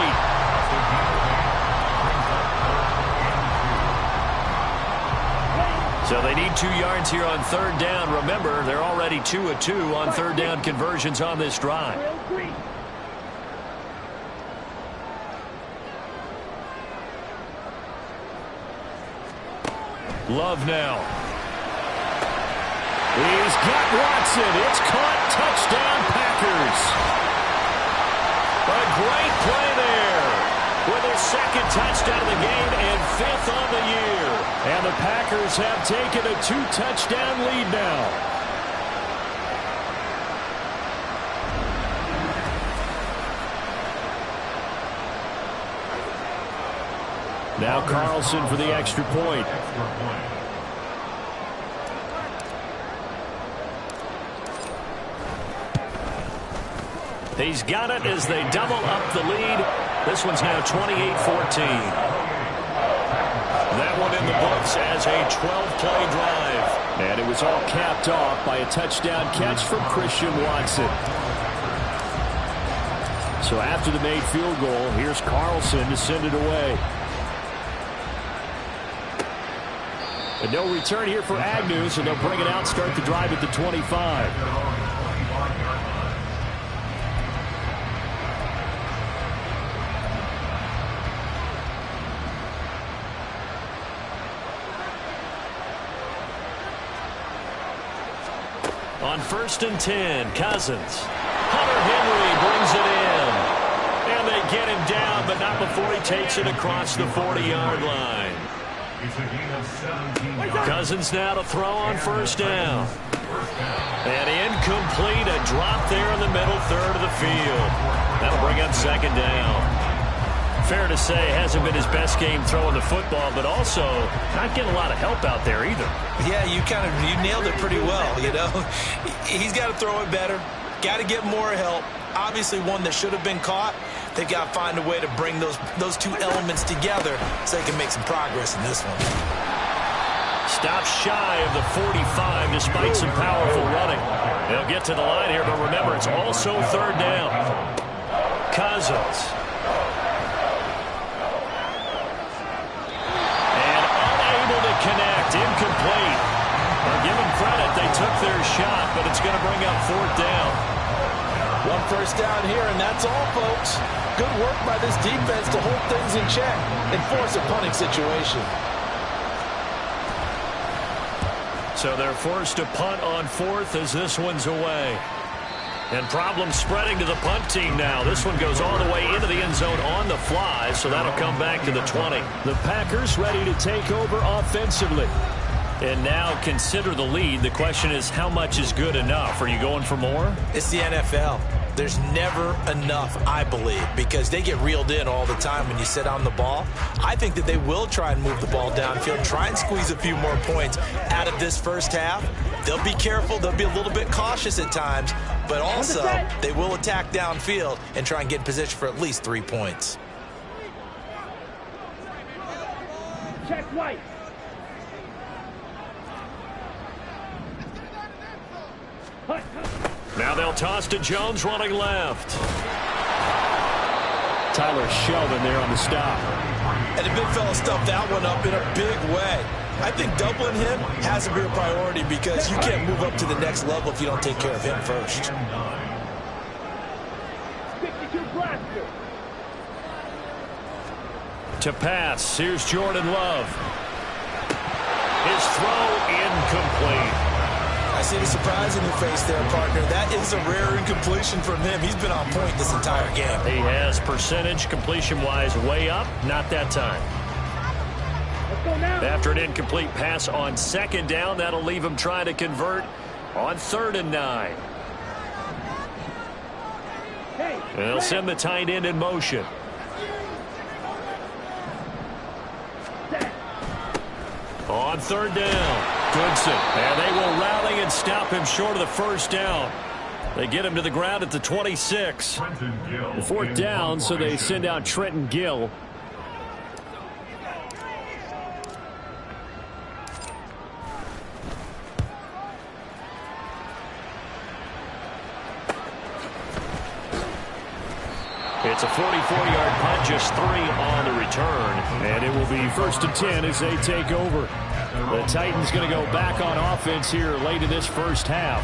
8. So they need 2 yards here on third down. Remember, they're already 2 of 2 on third down conversions on this drive. Love now. He's got Watson. It's caught. Touchdown, Packers. A great play there. With his second touchdown of the game and 5th on the year. And the Packers have taken a 2-touchdown lead now. Now Carlson for the extra point. He's got it as they double up the lead. This one's now 28-14. That one in the books as a 12-play drive. And it was all capped off by a touchdown catch from Christian Watson. So after the made field goal, here's Carlson to send it away. And no return here for Agnew, so they'll bring it out, start the drive at the 25. On 1st and 10, Cousins. Hunter Henry brings it in. And they get him down, but not before he takes it across the 40-yard line. Cousins now to throw on 1st down. And incomplete, a drop there in the middle third of the field. That'll bring up 2nd down. Fair to say, hasn't been his best game throwing the football, but also not getting a lot of help out there either. Yeah, you nailed it pretty well, you know. He's got to throw it better, got to get more help. Obviously one that should have been caught. They've got to find a way to bring those two elements together so they can make some progress in this one. Stops shy of the 45 despite some powerful running. They'll get to the line here, but remember, it's also 3rd down. Cousins. Connect, incomplete. I'll give them credit, they took their shot, but it's going to bring up 4th down. 1 first down here, and that's all, folks. Good work by this defense to hold things in check and force a punting situation. So they're forced to punt on 4th as this one's away. And problems spreading to the punt team now. This one goes all the way into the end zone on the fly, so that'll come back to the 20. The Packers ready to take over offensively. And now consider the lead. The question is, how much is good enough? Are you going for more? It's the NFL. There's never enough, I believe, because they get reeled in all the time when you sit on the ball. I think that they will try and move the ball downfield, try and squeeze a few more points out of this first half. They'll be careful. They'll be a little bit cautious at times, but also they will attack downfield and try and get in position for at least 3 points. Check right. Now they'll toss to Jones running left. Tyler Sheldon there on the stop. And the big fella stuffed that one up in a big way. I think doubling him has to be a priority because you can't move up to the next level if you don't take care of him first. 52 blaster. To pass, here's Jordan Love. His throw incomplete. I see the surprise in your face there, partner. That is a rare incompletion from him. He's been on point this entire game. He has percentage completion-wise way up. Not that time. Let's go now. After an incomplete pass on 2nd down, that'll leave him trying to convert on 3rd and 9. Hey, They'll send the tight end in motion. On 3rd down. Goodson. And they will rally and stop him short of the 1st down. They get him to the ground at the 26. The 4th down, so they send out Trenton Gill. It's a 44-yard punt, just 3 on the return. And it will be 1st and 10 as they take over. The Titans going to go back on offense here late in this first half.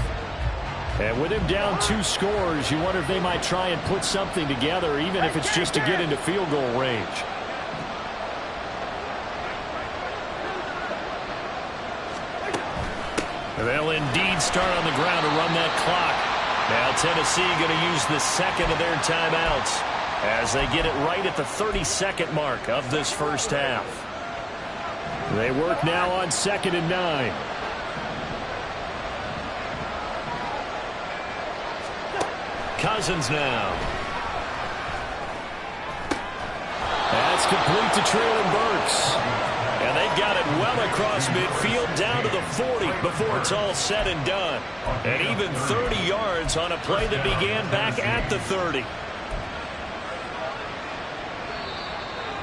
And with him down 2 scores, you wonder if they might try and put something together, even if it's just to get into field goal range. They'll indeed start on the ground to run that clock. Now Tennessee going to use the second of their timeouts as they get it right at the 32nd mark of this first half. They work now on 2nd and 9. Cousins now. That's complete to Traylon Burks. And they've got it well across midfield down to the 40 before it's all said and done. And even 30 yards on a play that began back at the 30.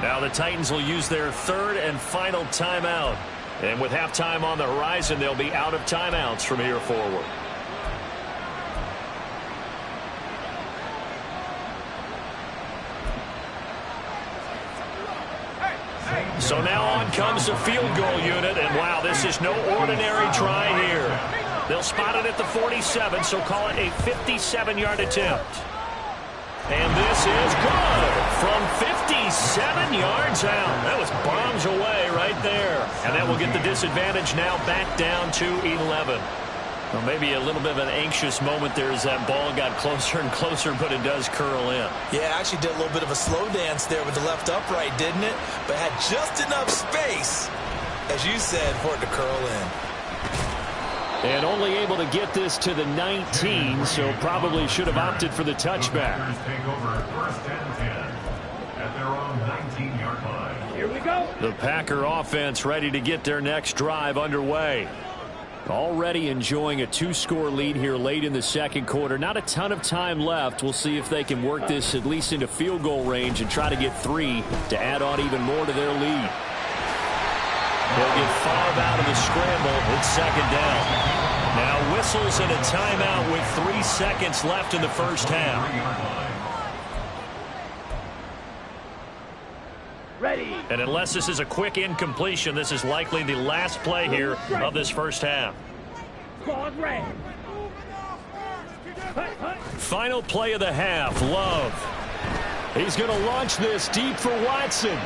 Now the Titans will use their 3rd and final timeout. And with halftime on the horizon, they'll be out of timeouts from here forward. So now on comes the field goal unit, and wow, this is no ordinary try here. They'll spot it at the 47, so call it a 57-yard attempt. And this is good from 57 yards out. That was bombs away right there. And that will get the disadvantage now back down to 11. Well, maybe a little bit of an anxious moment there as that ball got closer and closer, but it does curl in. Yeah, actually did a little bit of a slow dance there with the left upright, didn't it? But had just enough space, as you said, for it to curl in. And only able to get this to the 19, so probably should have opted for the touchback. Take over 1st and 10 at their own 19-yard line. Here we go. The Packer offense ready to get their next drive underway. Already enjoying a 2-score lead here late in the second quarter. Not a ton of time left. We'll see if they can work this at least into field goal range and try to get 3 to add on even more to their lead. They'll get 5 out of the scramble. It's 2nd down. Now whistles and a timeout with 3 seconds left in the first half. Ready. And unless this is a quick incompletion, this is likely the last play here of this first half. Pause red. Final play of the half, Love. He's going to launch this deep for Watson.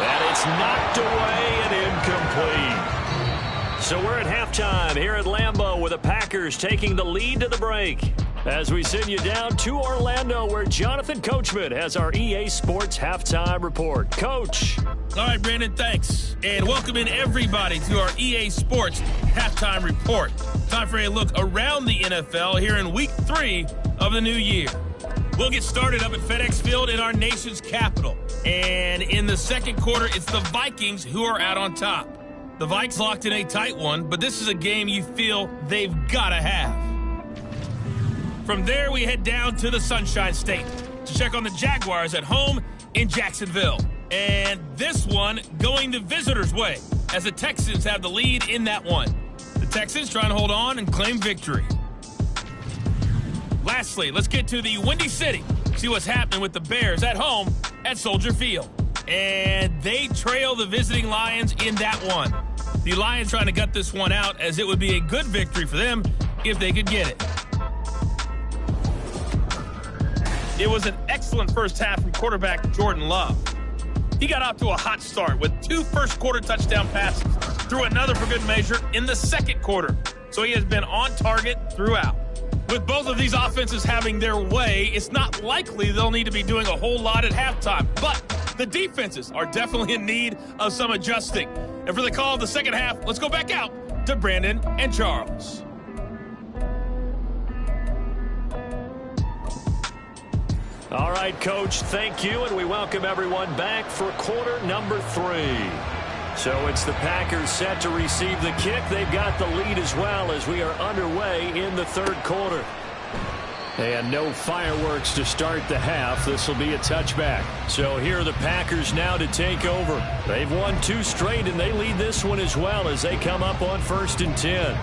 And it's knocked away and incomplete. So we're at halftime here at Lambeau with the Packers taking the lead to the break. As we send you down to Orlando where Jonathan Coachman has our EA Sports Halftime Report. Coach. All right, Brandon, thanks. And welcome in everybody to our EA Sports Halftime Report. Time for a look around the NFL here in Week 3 of the new year. We'll get started up at FedEx Field in our nation's capital. And in the second quarter, it's the Vikings who are out on top. The Vikes locked in a tight one, but this is a game you feel they've got to have. From there, we head down to the Sunshine State to check on the Jaguars at home in Jacksonville. And this one going the visitors' way as the Texans have the lead in that one. The Texans trying to hold on and claim victory. Lastly, let's get to the Windy City. See what's happening with the Bears at home at Soldier Field. And they trail the visiting Lions in that one. The Lions trying to gut this one out as it would be a good victory for them if they could get it. It was an excellent first half from quarterback Jordan Love. He got off to a hot start with 2 first-quarter touchdown passes, threw another for good measure in the second quarter. So he has been on target throughout. With both of these offenses having their way, it's not likely they'll need to be doing a whole lot at halftime. But the defenses are definitely in need of some adjusting. And for the call of the second half, let's go back out to Brandon and Charles. All right, Coach, thank you, and we welcome everyone back for quarter number 3. So it's the Packers set to receive the kick. They've got the lead as well as we are underway in the third quarter. And no fireworks to start the half. This will be a touchback. So here are the Packers now to take over. They've won 2 straight, and they lead this one as well as they come up on 1st and 10.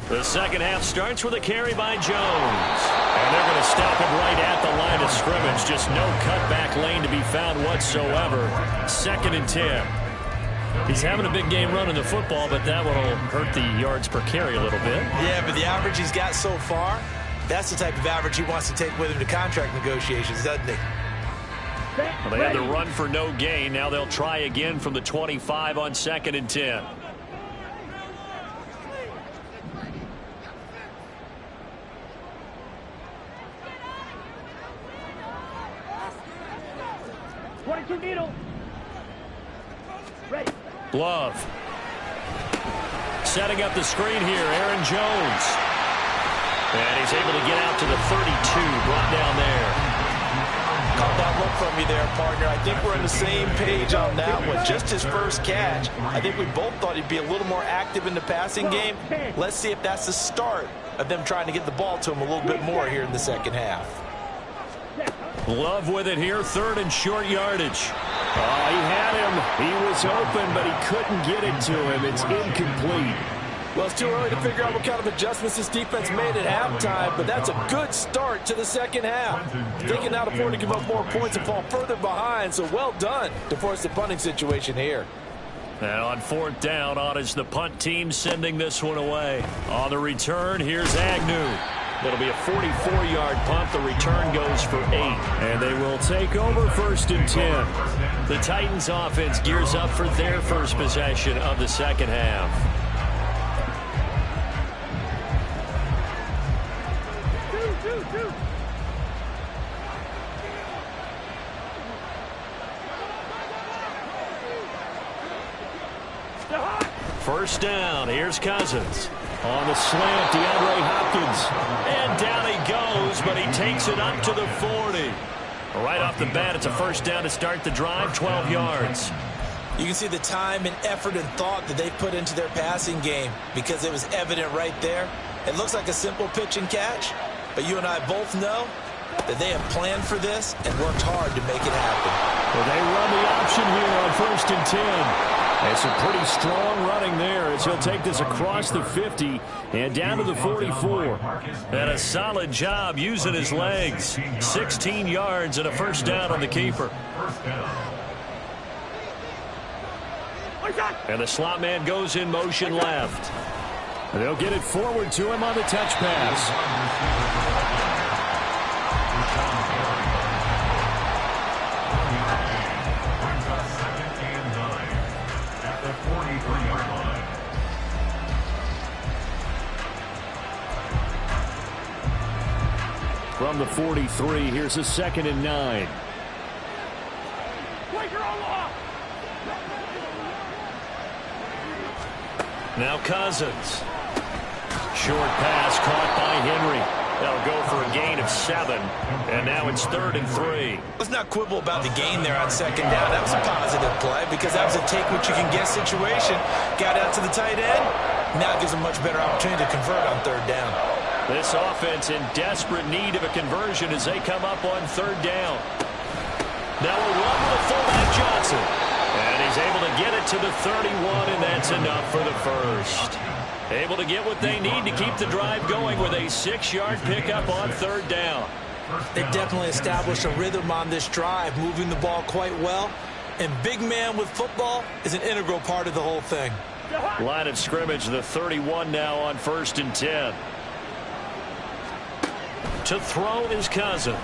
The second half starts with a carry by Jones. And they're going to stop it right at the line of scrimmage. Just no cutback lane to be found whatsoever. 2nd and 10. He's having a big game running the football, but that will hurt the yards per carry a little bit. Yeah, but the average he's got so far, that's the type of average he wants to take with him to contract negotiations, doesn't he? Well, they had the run for no gain. Now they'll try again from the 25 on 2nd and 10. Love. Setting up the screen here, Aaron Jones. And he's able to get out to the 32, brought down there. Caught that look from you there, partner. I think we're on the same page on that one. Just his first catch. I think we both thought he'd be a little more active in the passing game. Let's see if that's the start of them trying to get the ball to him a little bit more here in the second half. Love with it here, 3rd and short yardage. Oh, he had him. He was open, but he couldn't get it to him. It's incomplete. Well, it's too early to figure out what kind of adjustments this defense made at halftime, but that's a good start to the second half. They can now afford to give up more points and fall further behind, so well done to force the punting situation here. And on 4th down, on is the punt team sending this one away. On the return, here's Agnew. It'll be a 44-yard punt. The return goes for 8. And they will take over 1st and 10. The Titans offense gears up for their first possession of the second half. First down, here's Cousins. On the slant, DeAndre Hopkins. And down he goes, but he takes it up to the 40. Right off the bat, it's a first down to start the drive, 12 yards. You can see the time and effort and thought that they put into their passing game because it was evident right there. It looks like a simple pitch and catch, but you and I both know that they have planned for this and worked hard to make it happen. Well, they run the option here on 1st and 10. It's a pretty strong running there as he'll take this across the 50 and down to the 44. And a solid job using his legs. 16 yards and a first down on the keeper. And the slot man goes in motion left. And they'll get it forward to him on the touch pass. From the 43, here's a 2nd and 9. Now Cousins. Short pass caught by Henry. That'll go for a gain of 7. And now it's 3rd and 3. Let's not quibble about the gain there on 2nd down. That was a positive play because that was a take-what-you-can-get situation. Got out to the tight end. Now it gives a much better opportunity to convert on 3rd down. This offense in desperate need of a conversion as they come up on 3rd down. Now a run with a fullback Johnson. And he's able to get it to the 31, and that's enough for the first. Able to get what they need to keep the drive going with a 6-yard pickup on 3rd down. They definitely established a rhythm on this drive, moving the ball quite well. And big man with football is an integral part of the whole thing. Line of scrimmage, the 31 now on 1st and 10. To throw is Cousins.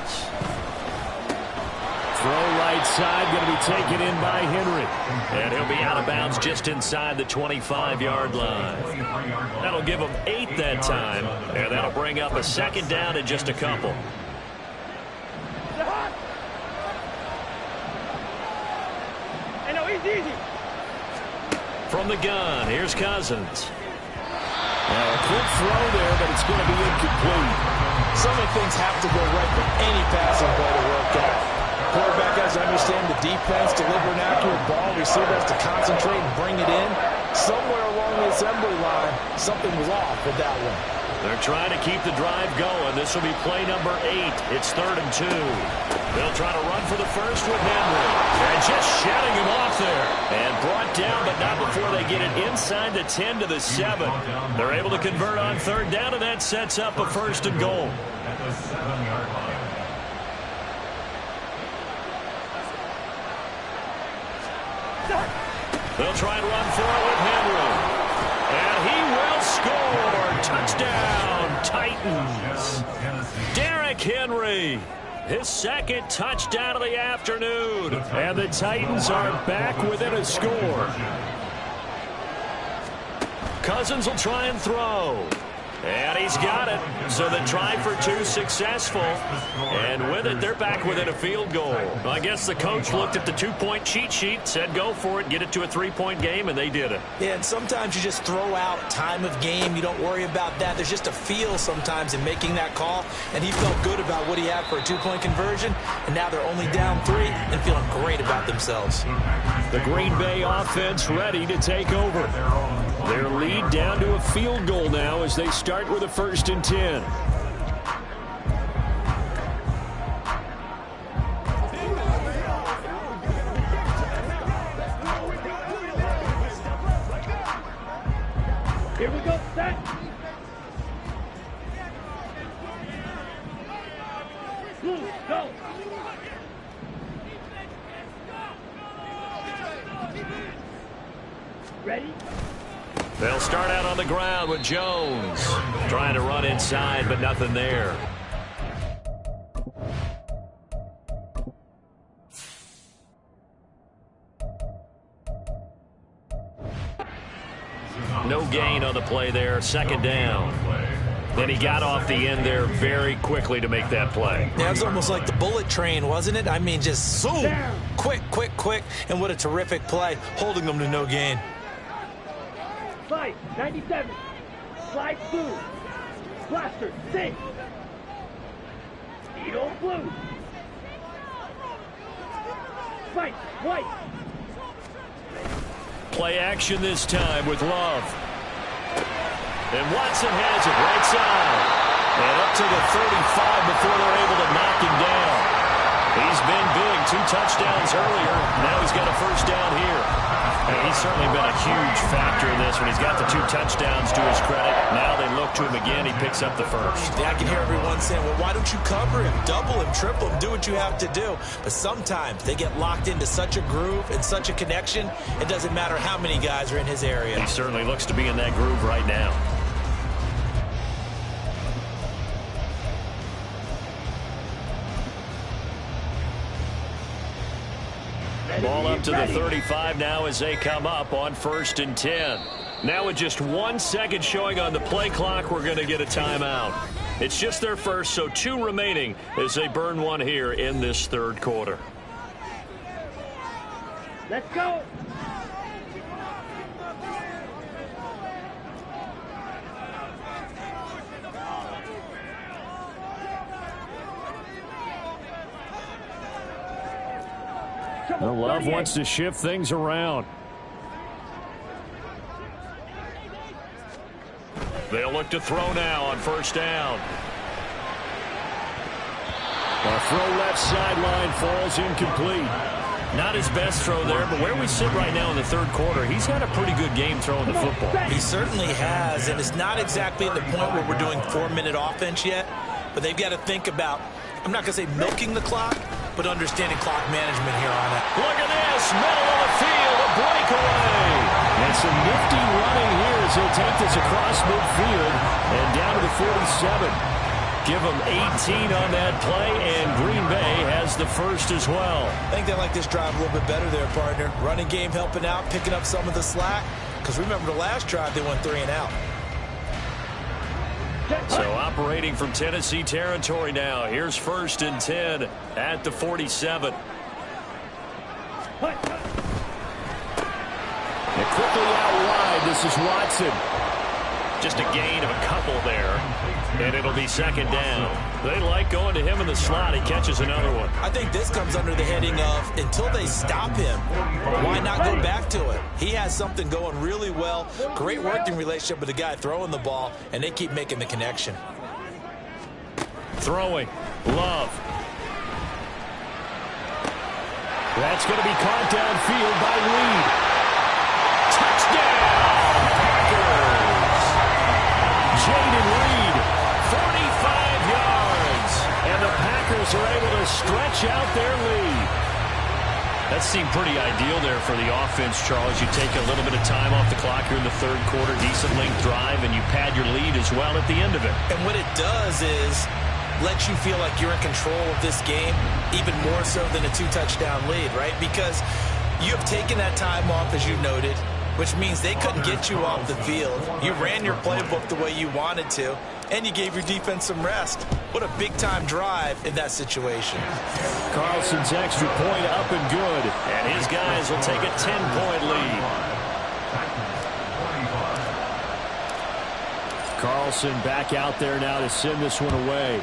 Throw right side, going to be taken in by Henry. And he'll be out of bounds just inside the 25-yard line. That'll give him 8 that time. And that'll bring up a 2nd down in just a couple. From the gun, here's Cousins. Now a quick throw there, but it's going to be incomplete. So many things have to go right for any passing play to work out. Quarterback has to understand the defense, deliver an accurate ball. Receiver has to concentrate and bring it in. Somewhere along the assembly line, something was off with that one. They're trying to keep the drive going. This will be play number 8. It's 3rd and 2. They'll try to run for the first with Henry. And just shutting him off there. And brought down, but not before they get it inside the 10 to the 7. They're able to convert on 3rd down, and that sets up a 1st and goal. At the 7-yard line. They'll try and run for it with Henry. And he will score. Touchdown, Titans. Derrick Henry, his 2nd touchdown of the afternoon. And the Titans are back within a score. Cousins will try and throw. And he's got it. So the try for 2 successful. And with it, they're back within a field goal. Well, I guess the coach looked at the 2-point cheat sheet, said go for it, get it to a 3-point game, and they did it. Yeah, and sometimes you just throw out time of game. You don't worry about that. There's just a feel sometimes in making that call. And he felt good about what he had for a 2-point conversion. And now they're only down 3 and feeling great about themselves. The Green Bay offense ready to take over. Their lead down to a field goal now as they start with a 1st and 10. Here we go, set. Blue, go. Ready? They'll start out on the ground with Jones. Trying to run inside, but nothing there. No gain on the play there. 2nd down. Then he got off the end there very quickly to make that play. Yeah, it was almost like the bullet train, wasn't it? I mean, just zoom. Quick, quick, quick. And what a terrific play, holding them to no gain. 5, 97. Slide blue. Blaster, 6. Edo blue. Fight, white. Play action this time with Love. And Watson has it right side. And up to the 35 before they're able to knock him down. He's been big. 2 touchdowns earlier. Now he's got a 1st down here. And he's certainly been a huge factor in this when he's got the 2 touchdowns to his credit. Now they look to him again. He picks up the 1st. Yeah, I can hear everyone saying, well, why don't you cover him, double him, triple him, do what you have to do. But sometimes they get locked into such a groove and such a connection, it doesn't matter how many guys are in his area. He certainly looks to be in that groove right now. Ball up to the 35 now as they come up on 1st and 10. Now with just 1 second showing on the play clock, we're going to get a timeout. It's just their first, so 2 remaining as they burn 1 here in this 3rd quarter. Let's go. Well, Love wants to shift things around. They'll look to throw now on 1st down. A throw left sideline falls incomplete. Not his best throw there, but where we sit right now in the 3rd quarter, he's had a pretty good game throwing the football. He certainly has, and it's not exactly at the point where we're doing 4-minute offense yet, but they've got to think about, I'm not going to say milking the clock, but understanding clock management here on it. Look at this, middle of the field, a breakaway. And some nifty running here as he'll take this across midfield and down to the 47. Give them 18 on that play, and Green Bay has the 1st as well. I think they like this drive a little bit better there, partner. Running game helping out, picking up some of the slack. Because remember the last drive, they went 3 and out. So operating from Tennessee territory now. Here's 1st and 10 at the 47. And quickly out wide, this is Watson. Just a gain of a couple there. And it'll be second down. They like going to him in the slot. He catches another one. I think this comes under the heading of until they stop him, why not go back to it? He has something going really well. Great working relationship with the guy throwing the ball, and they keep making the connection. Throwing. Love. That's going to be caught downfield by Reed. Touchdown, Packers! Jaden Reed, 45 yards. And the Packers are able to stretch out their lead. That seemed pretty ideal there for the offense, Charles. You take a little bit of time off the clock here in the third quarter, decent length drive, and you pad your lead as well at the end of it. And what it does is let you feel like you're in control of this game, even more so than a 2-touchdown lead, right? Because you have taken that time off, as you noted, which means they couldn't get you off the field. You ran your playbook the way you wanted to, and you gave your defense some rest. What a big-time drive in that situation. Carlson's extra point up and good, and his guys will take a 10-point lead. Carlson back out there now to send this one away.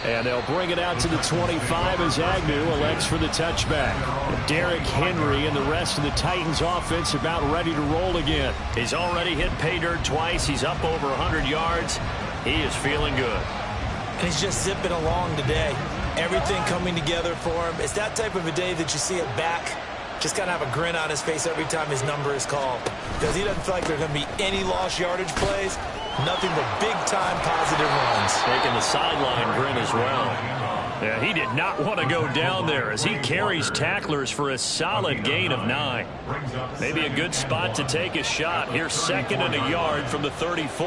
And they'll bring it out to the 25 as Agnew elects for the touchback. Derrick Henry and the rest of the Titans offense about ready to roll again. He's already hit pay dirt twice. He's up over 100 yards. He is feeling good. And he's just zipping along today. Everything coming together for him. It's that type of a day that you see it back. Just kind of have a grin on his face every time his number is called. Because he doesn't feel like there's going to be any lost yardage plays. Nothing but big-time positive runs. Taking the sideline grin as well. Yeah, he did not want to go down there as he carries tacklers for a solid gain of 9. Maybe a good spot to take a shot. Here's 2nd and a yard from the 34.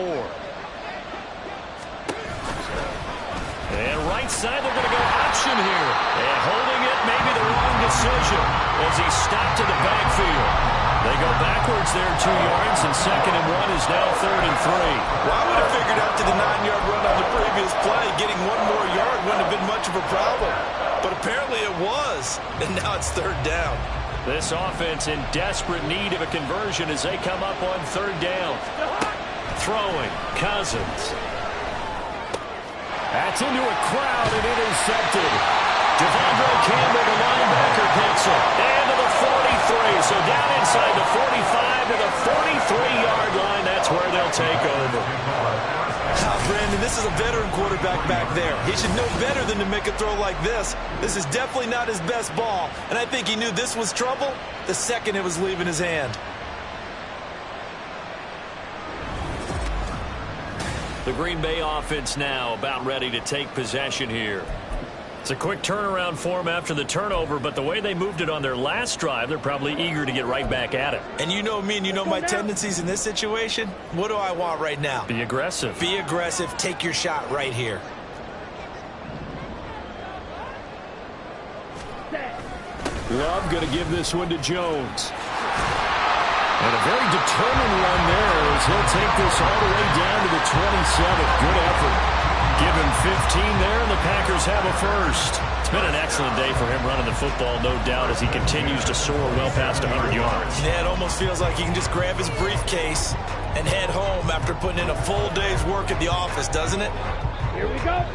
And right side, they're going to go option here. And holding it, maybe the wrong decision as he stopped in the backfield. They go backwards there 2 yards, and 2nd and 1 is now 3rd and 3. Well, I would have figured after the 9-yard run on the previous play, getting 1 more yard wouldn't have been much of a problem. But apparently it was, and now it's 3rd down. This offense in desperate need of a conversion as they come up on 3rd down. Throwing, Cousins. That's into a crowd and intercepted. Devondre Campbell, the linebacker, picks it. And to the 43. So down inside the 45 to the 43-yard line. That's where they'll take over. Brandon, this is a veteran quarterback back there. He should know better than to make a throw like this. This is definitely not his best ball. And I think he knew this was trouble the second it was leaving his hand. The Green Bay offense now about ready to take possession here. It's a quick turnaround for them after the turnover, but the way they moved it on their last drive, they're probably eager to get right back at it. And you know me and you know my tendencies in this situation. What do I want right now? Be aggressive. Be aggressive. Take your shot right here. Love going to give this one to Jones. And a very determined run there as he'll take this all the way down to the 27. Good effort. Give him 15 there, and the Packers have a first. It's been an excellent day for him running the football, no doubt, as he continues to soar well past 100 yards. Yeah, it almost feels like he can just grab his briefcase and head home after putting in a full day's work at the office, doesn't it? Here we go.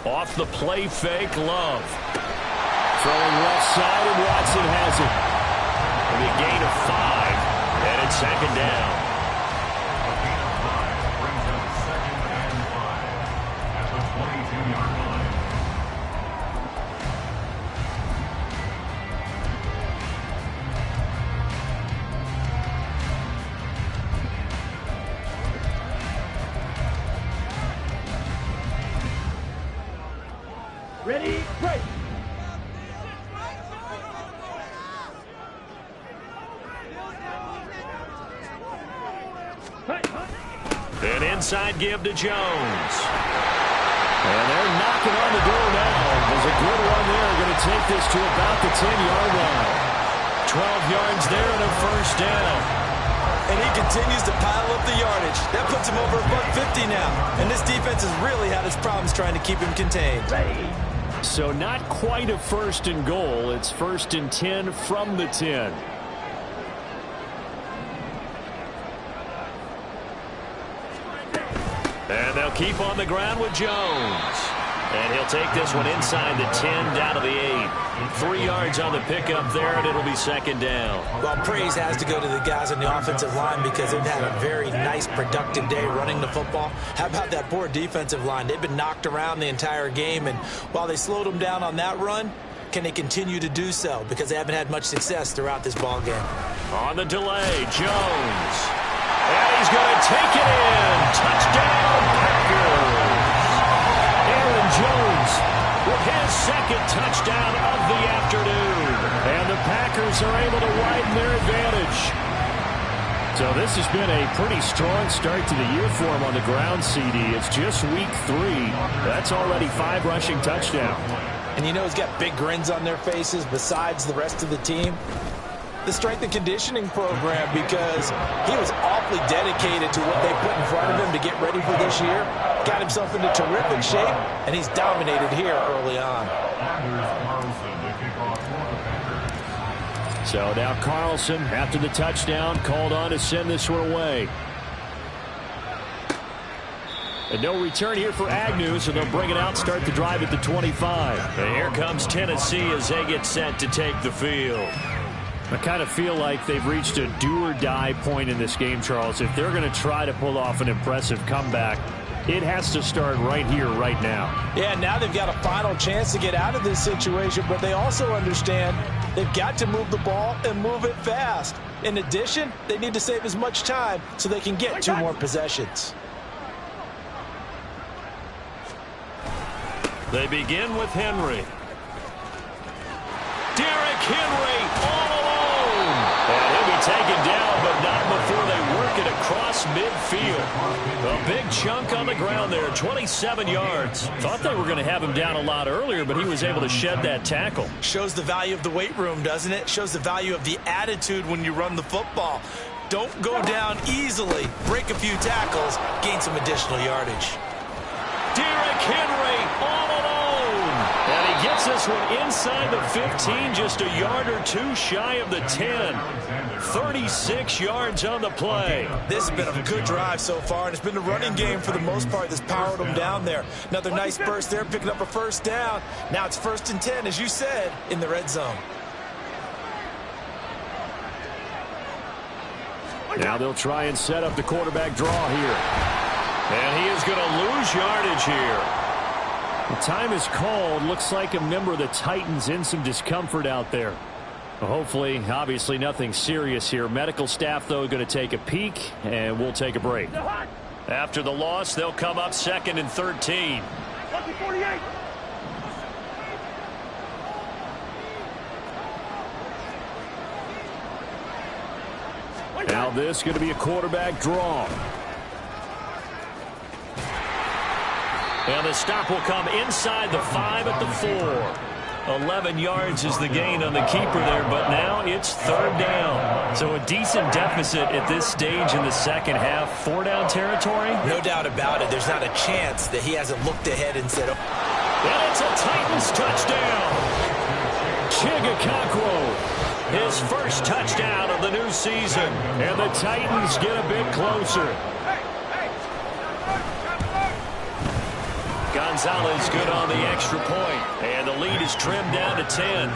Off the play fake, Love. Throwing left side, and Watson has it. And a gain of 5, and it's 2nd down. Brings up 2nd and 5 at the 22-yard line. Ready, break. An inside give to Jones. And they're knocking on the door now. There's a good run there. Going to take this to about the 10-yard line. 12 yards there and a first down. And he continues to pile up the yardage. That puts him over $150 now. And this defense has really had its problems trying to keep him contained. So not quite a 1st and goal. It's 1st and 10 from the 10. And they'll keep on the ground with Jones. And he'll take this one inside the 10 down to the 8. 3 yards on the pickup there, and it'll be 2nd down. Well, praise has to go to the guys on the offensive line because they've had a very nice, productive day running the football. How about that poor defensive line? They've been knocked around the entire game, and while they slowed them down on that run, can they continue to do so? Because they haven't had much success throughout this ball game. On the delay, Jones. And he's going to take it in. Touchdown, Packers. Aaron Jones with his 2nd touchdown of the afternoon. And the Packers are able to widen their advantage. So this has been a pretty strong start to the year for him on the ground, CD. It's just week 3. That's already 5 rushing touchdowns. And you know he's got big grins on their faces besides the rest of the team. The strength and conditioning program, because he was awfully dedicated to what they put in front of him to get ready for this year. Got himself into terrific shape, and he's dominated here early on. So now Carlson, after the touchdown, called on to send this one away. And no return here for Agnew, so they'll bring it out, start the drive at the 25. And here comes Tennessee as they get set to take the field. I kind of feel like they've reached a do-or-die point in this game, Charles. If they're going to try to pull off an impressive comeback, it has to start right here, right now. Yeah, now they've got a final chance to get out of this situation, but they also understand they've got to move the ball and move it fast. In addition, they need to save as much time so they can get 2 more possessions. They begin with Henry. Derrick Henry all alone. And he'll be taken down, but not before they work it across midfield. A big chunk on the ground there, 27 yards. Thought they were going to have him down a lot earlier, but he was able to shed that tackle. Shows the value of the weight room, doesn't it? Shows the value of the attitude when you run the football. Don't go down easily. Break a few tackles, gain some additional yardage. Derrick Henry all alone. And he gets this one inside the 15, just a yard or 2 shy of the 10. 36 yards on the play. This has been a good drive so far, and it's been the running game for the most part that's powered them down there. Another nice burst there, picking up a 1st down. Now it's 1st and 10, as you said, in the red zone. Now they'll try and set up the quarterback draw here. And he is going to lose yardage here. The time is called. Looks like a member of the Titans in some discomfort out there. Well, hopefully, obviously nothing serious here. Medical staff, though, going to take a peek, and we'll take a break. After the loss, they'll come up 2nd and 13. 48. Now this is going to be a quarterback draw. And the stop will come inside the 5 at the 4. 11 yards is the gain on the keeper there, but now it's 3rd down. So a decent deficit at this stage in the second half. 4-down territory? No doubt about it. There's not a chance that he hasn't looked ahead and said, oh. And it's a Titans touchdown. Chigakakwo. His first touchdown of the new season. And the Titans get a bit closer. Gonzalez good on the extra point. And the lead is trimmed down to 10.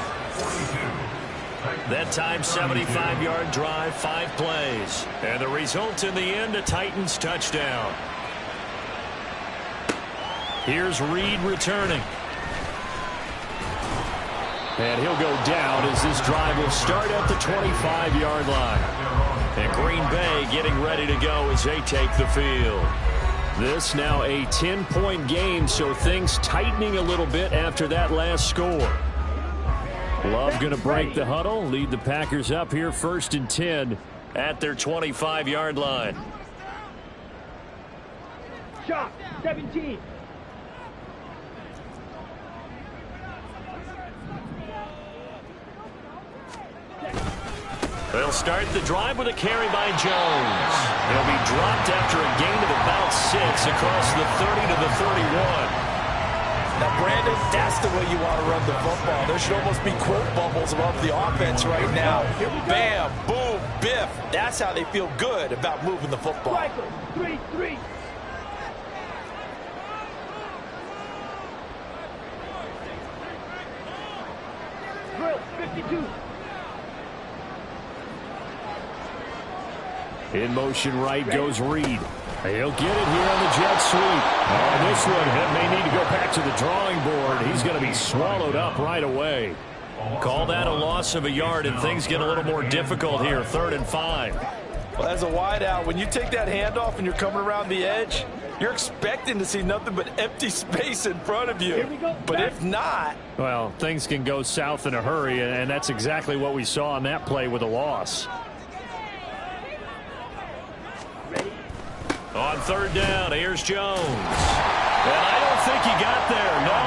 That time, 75-yard drive, 5 plays. And the result in the end, a Titans touchdown. Here's Reed returning. And he'll go down as this drive will start at the 25-yard line. And Green Bay getting ready to go as they take the field. This now a 10-point game, so things tightening a little bit after that last score. Love going to break the huddle, lead the Packers up here 1st and 10 at their 25-yard line. Shot, 17. They'll start the drive with a carry by Jones. He'll be dropped after a gain of about 6 across the 30 to the 31. Now, Brandon, that's the way you want to run the football. There should almost be quote bubbles above the offense right now. Bam, boom, biff. That's how they feel good about moving the football. 3-3. Drill, 52. In motion right goes Reed. He'll get it here on the jet sweep. Oh, this one may need to go back to the drawing board. He's going to be swallowed up right away. Call that a loss of a yard, and things get a little more difficult here. 3rd and 5. Well, as a wideout, when you take that handoff and you're coming around the edge, you're expecting to see nothing but empty space in front of you. But if not... Well, things can go south in a hurry, and that's exactly what we saw on that play with a loss. On 3rd down, here's Jones. And I don't think he got there, no.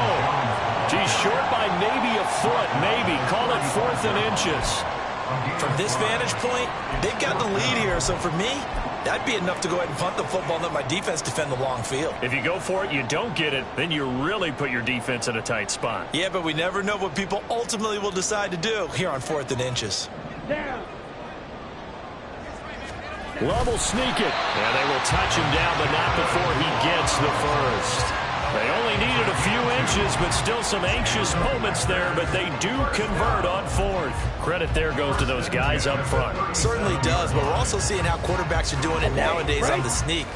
He's short by maybe a foot, maybe. Call it 4th and inches. From this vantage point, they've got the lead here. So for me, that'd be enough to go ahead and punt the football and let my defense defend the long field. If you go for it, you don't get it, then you really put your defense in a tight spot. Yeah, but we never know what people ultimately will decide to do here on 4th and inches. Down. Love will sneak it. And they will touch him down, but not before he gets the first. They only needed a few inches, but still some anxious moments there, but they do convert on 4th. Credit there goes to those guys up front. Certainly does, but we're also seeing how quarterbacks are doing it nowadays on the sneak.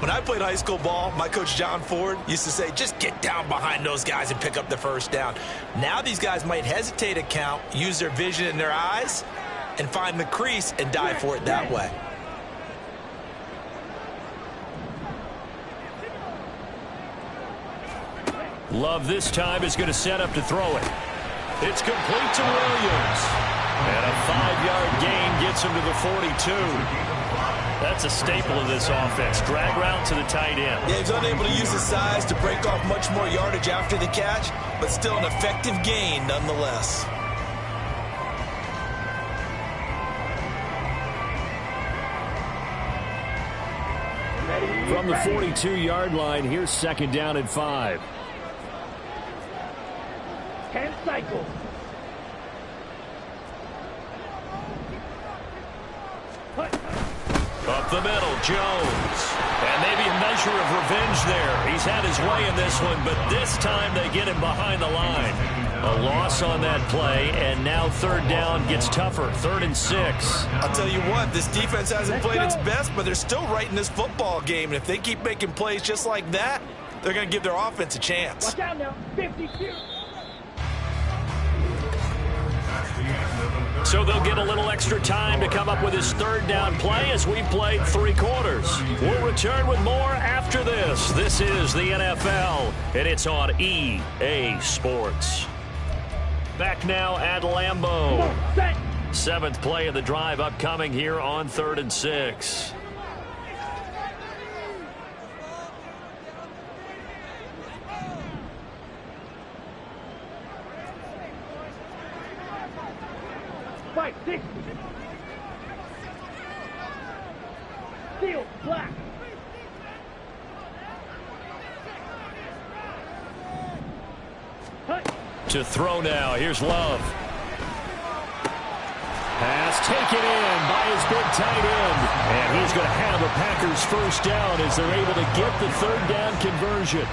When I played high school ball, my coach John Ford used to say, just get down behind those guys and pick up the first down. Now these guys might hesitate to count, use their vision in their eyes, and find the crease and dive for it that way. Love this time is going to set up to throw it. It's complete to Williams. And a 5-yard gain gets him to the 42. That's a staple of this offense. Drag route to the tight end. Yeah, he's unable to use his size to break off much more yardage after the catch, but still an effective gain nonetheless. From the 42-yard line, here's 2nd down and 5. 10 cycles. Up the middle, Jones. And maybe a measure of revenge there. He's had his way in this one, but this time they get him behind the line. A loss on that play, and now 3rd down gets tougher. 3rd and 6. I'll tell you what, this defense hasn't played its best, but they're still right in this football game. And if they keep making plays just like that, they're going to give their offense a chance. Watch out now. 52. So they'll get a little extra time to come up with his 3rd down play as we played 3 quarters. We'll return with more after this. This is the NFL, and it's on EA Sports. Back now at Lambeau. 7th play of the drive upcoming here on 3rd and 6. Fight 60. Steel, black. To throw now. Here's Love. Pass taken in by his big tight end. And he's going to have a Packers first down as they're able to get the 3rd down conversion.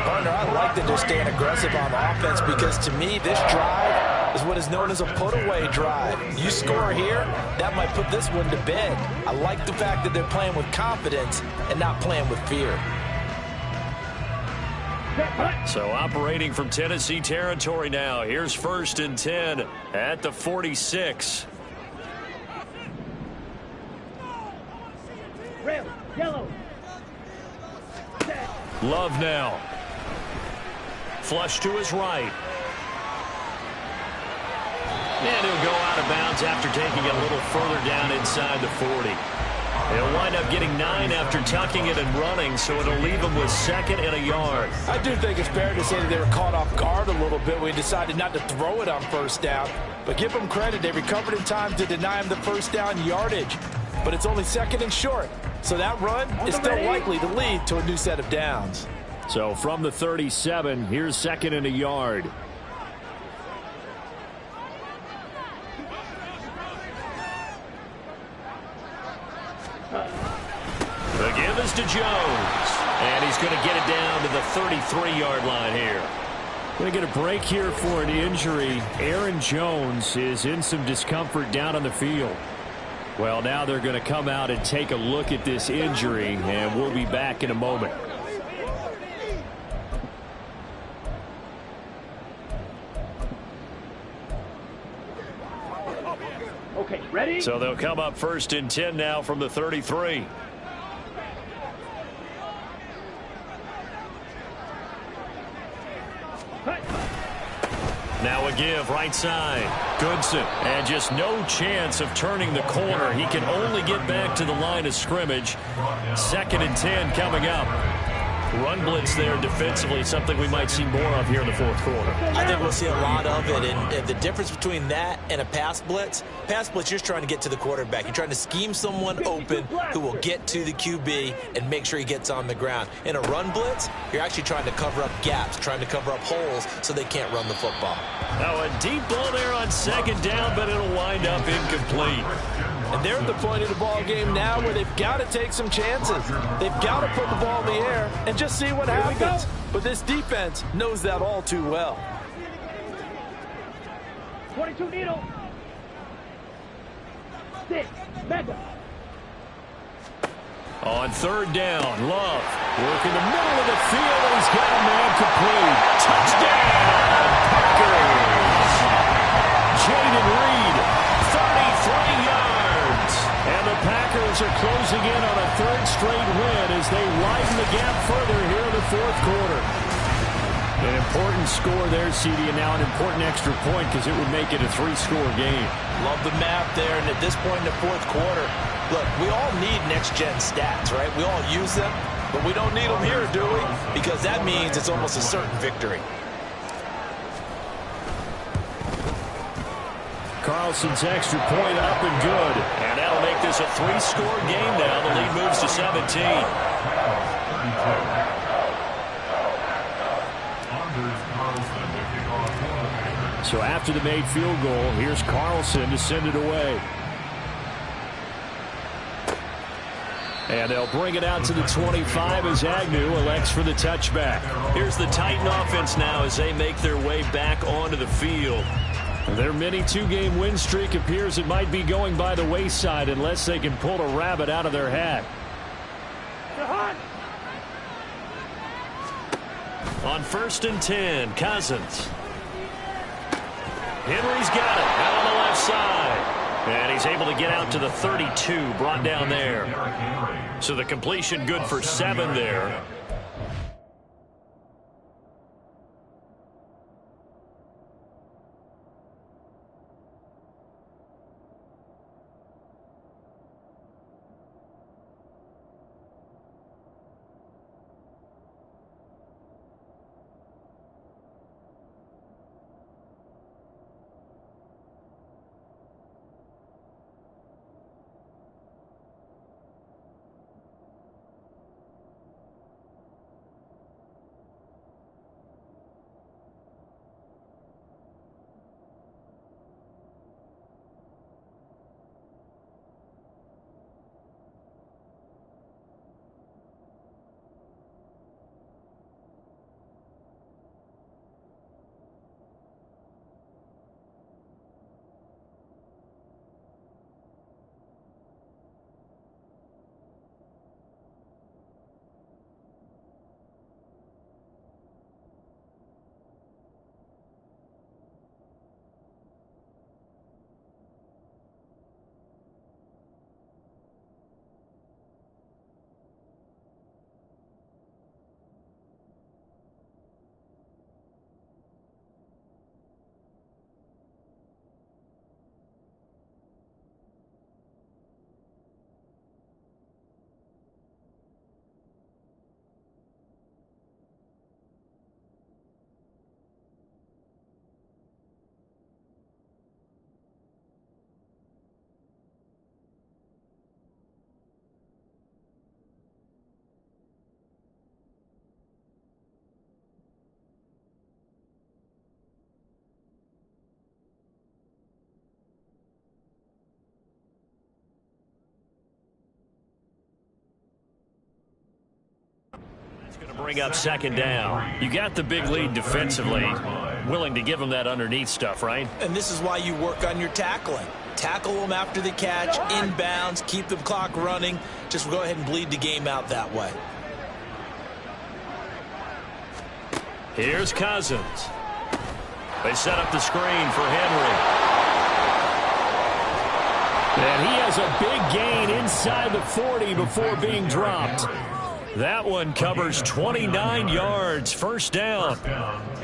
Partner, I like that they're staying aggressive on offense because to me, this drive is what is known as a put-away drive. You score here, that might put this one to bed. I like the fact that they're playing with confidence and not playing with fear. So operating from Tennessee territory now. Here's 1st and 10 at the 46. Red, yellow. Love now. Flush to his right. And he'll go out of bounds after taking it a little further down inside the 40. He'll wind up getting 9 after tucking it and running, so it'll leave him with 2nd and a yard. I do think it's fair to say that they were caught off guard a little bit when he decided not to throw it on first down. But give them credit, they recovered in time to deny him the first down yardage. But it's only 2nd and short, so that run is still likely to lead to a new set of downs. So from the 37, here's 2nd and a yard. The give is to Jones, and he's going to get it down to the 33-yard line here. Going to get a break here for an injury. Aaron Jones is in some discomfort down on the field. Well, now they're going to come out and take a look at this injury, and we'll be back in a moment. Okay, ready? So they'll come up 1st and 10 now from the 33. Now a give right side. Goodson. And just no chance of turning the corner. He can only get back to the line of scrimmage. 2nd and 10 coming up. Run blitz there defensively, something we might see more of here in the 4th quarter. I think we'll see a lot of it, and the difference between that and a pass blitz, you're just trying to get to the quarterback. You're trying to scheme someone open who will get to the QB and make sure he gets on the ground. In a run blitz, you're actually trying to cover up gaps, trying to cover up holes so they can't run the football. Now a deep ball there on 2nd down, but it'll wind up incomplete. And they're at the point of the ball game now where they've got to take some chances. They've got to put the ball in the air and just see what happens. But this defense knows that all too well. 22 needle. 6, Mega. On 3rd down, Love working the middle of the field, and he's got a man complete. Touchdown, Packers! Jaden Reed, 33 yards. And the Packers are closing in on a 3rd straight win as they widen the gap further here in the 4th quarter. An important score there, CD, and now an important extra point because it would make it a 3-score game. Love the map there, and at this point in the 4th quarter, look, we all need next-gen stats, right? We all use them, but we don't need them here, do we? Because that means it's almost a certain victory. Carlson's extra point up and good. And that'll make this a 3-score game now. The lead moves to 17. So after the made field goal, here's Carlson to send it away. And they'll bring it out to the 25 as Agnew elects for the touchback. Here's the Titan offense now as they make their way back onto the field. Their mini 2-game win streak appears it might be going by the wayside unless they can pull a rabbit out of their hat. On 1st and 10, Cousins. Henry's got it out on the left side. And he's able to get out to the 32, brought down there. So the completion good for 7 there. Bring up second down. You got the big lead defensively. Willing to give them that underneath stuff, right? And this is why you work on your tackling. Tackle them after the catch, inbounds, keep the clock running. Just go ahead and bleed the game out that way. Here's Cousins. They set up the screen for Henry. And he has a big gain inside the 40 before being dropped. That one covers 29 yards, first down.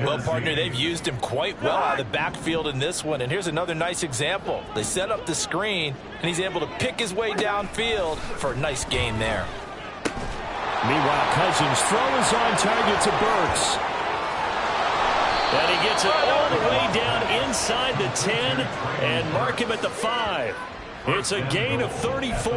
Well, partner, they've used him quite well out of the backfield in this one. And here's another nice example. They set up the screen, and he's able to pick his way downfield for a nice gain there. Meanwhile, Cousins' throw is on target to Burks. And he gets it all the way down inside the 10 and mark him at the 5. It's a gain of 34.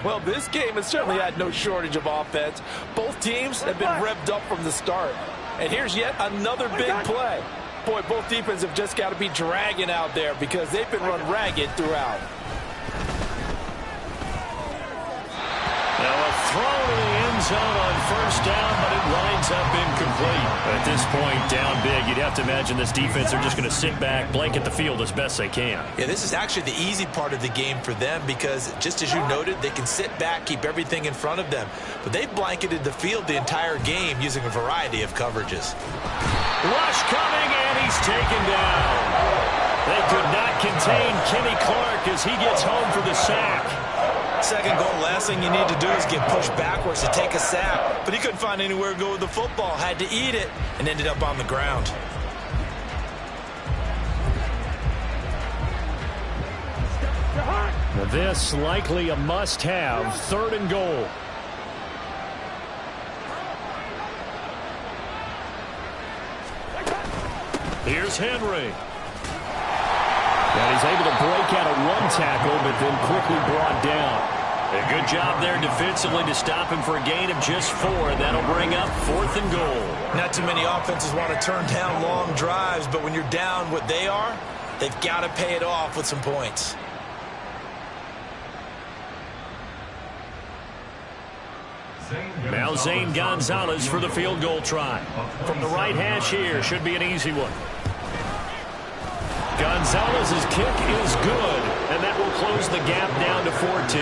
Well, this game has certainly had no shortage of offense. Both teams have been revved up from the start. And here's yet another big play. Boy, both defenses have just got to be dragging out there because they've been run ragged throughout. Now a throw to the end zone on first down, but it winds up incomplete. At this point, down big, you'd have to imagine this defense are just going to sit back, blanket the field as best they can. Yeah, this is actually the easy part of the game for them because, just as you noted, they can sit back, keep everything in front of them. But they've blanketed the field the entire game using a variety of coverages. Rush coming, and he's taken down. They could not contain Kenny Clark as he gets home for the sack. Second goal, last thing you need to do is get pushed backwards to take a sack. But he couldn't find anywhere to go with the football. Had to eat it and ended up on the ground. Now this likely a must-have, third and goal. Here's Henry. And he's able to break out of one tackle, but then quickly brought down. A good job there defensively to stop him for a gain of just 4, and that'll bring up 4th and goal. Not too many offenses want to turn down long drives, but when you're down what they are, they've got to pay it off with some points. Now Zane Gonzalez for the field goal try. From the right hash here, should be an easy one. Gonzalez's kick is good, and that will close the gap down to 14.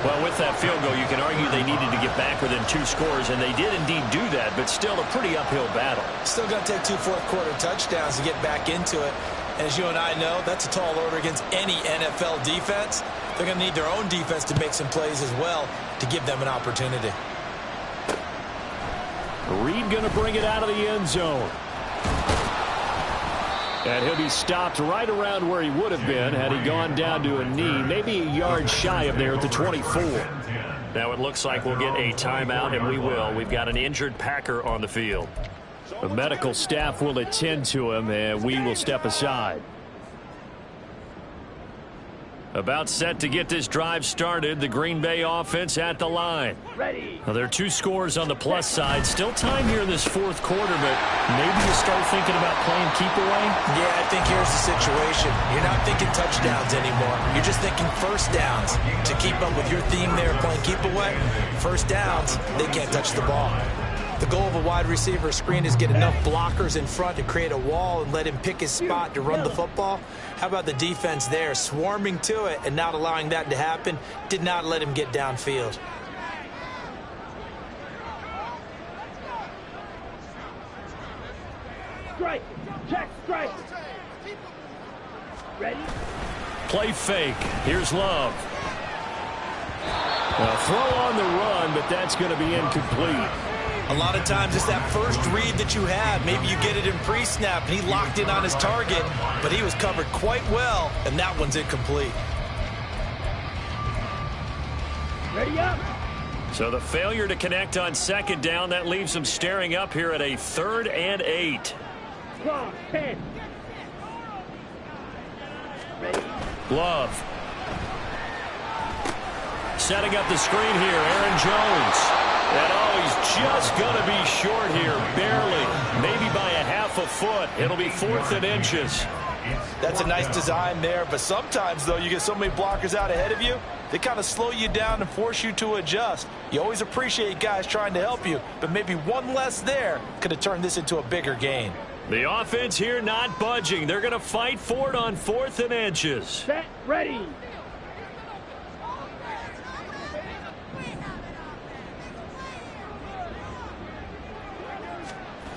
Well, with that field goal, you can argue they needed to get back within 2 scores, and they did indeed do that, but still a pretty uphill battle. Still going to take 2 fourth-quarter touchdowns to get back into it. And as you and I know, that's a tall order against any NFL defense. They're going to need their own defense to make some plays as well to give them an opportunity. Reed going to bring it out of the end zone. And he'll be stopped right around where he would have been had he gone down to a knee, maybe a yard shy of there at the 24. Now it looks like we'll get a timeout, and we will. We've got an injured Packer on the field. The medical staff will attend to him, and we will step aside. About set to get this drive started. The Green Bay offense at the line. Ready. Now, there are 2 scores on the plus side. Still time here in this 4th quarter, but maybe you start thinking about playing keep away? Yeah, I think here's the situation. You're not thinking touchdowns anymore. You're just thinking first downs. To keep up with your theme there, playing keep away, first downs, they can't touch the ball. The goal of a wide receiver screen is get enough blockers in front to create a wall and let him pick his spot to run the football. How about the defense there, swarming to it and not allowing that to happen? Did not let him get downfield. Strike. Check. Strike. Ready. Play fake. Here's Love. Now throw on the run, but that's going to be incomplete. A lot of times it's that first read that you have. Maybe you get it in pre-snap, and he locked in on his target, but he was covered quite well, and that one's incomplete. Ready up. So the failure to connect on second down, that leaves them staring up here at a 3rd and 8. Strong. 10. Ready. Love. Setting up the screen here, Aaron Jones. And he's just going to be short here, barely. Maybe by a half a foot. It'll be 4th and inches. That's a nice design there, but sometimes, though, you get so many blockers out ahead of you, they kind of slow you down and force you to adjust. You always appreciate guys trying to help you, but maybe one less there could have turned this into a bigger gain. The offense here not budging. They're going to fight for it on 4th and inches. Set, ready.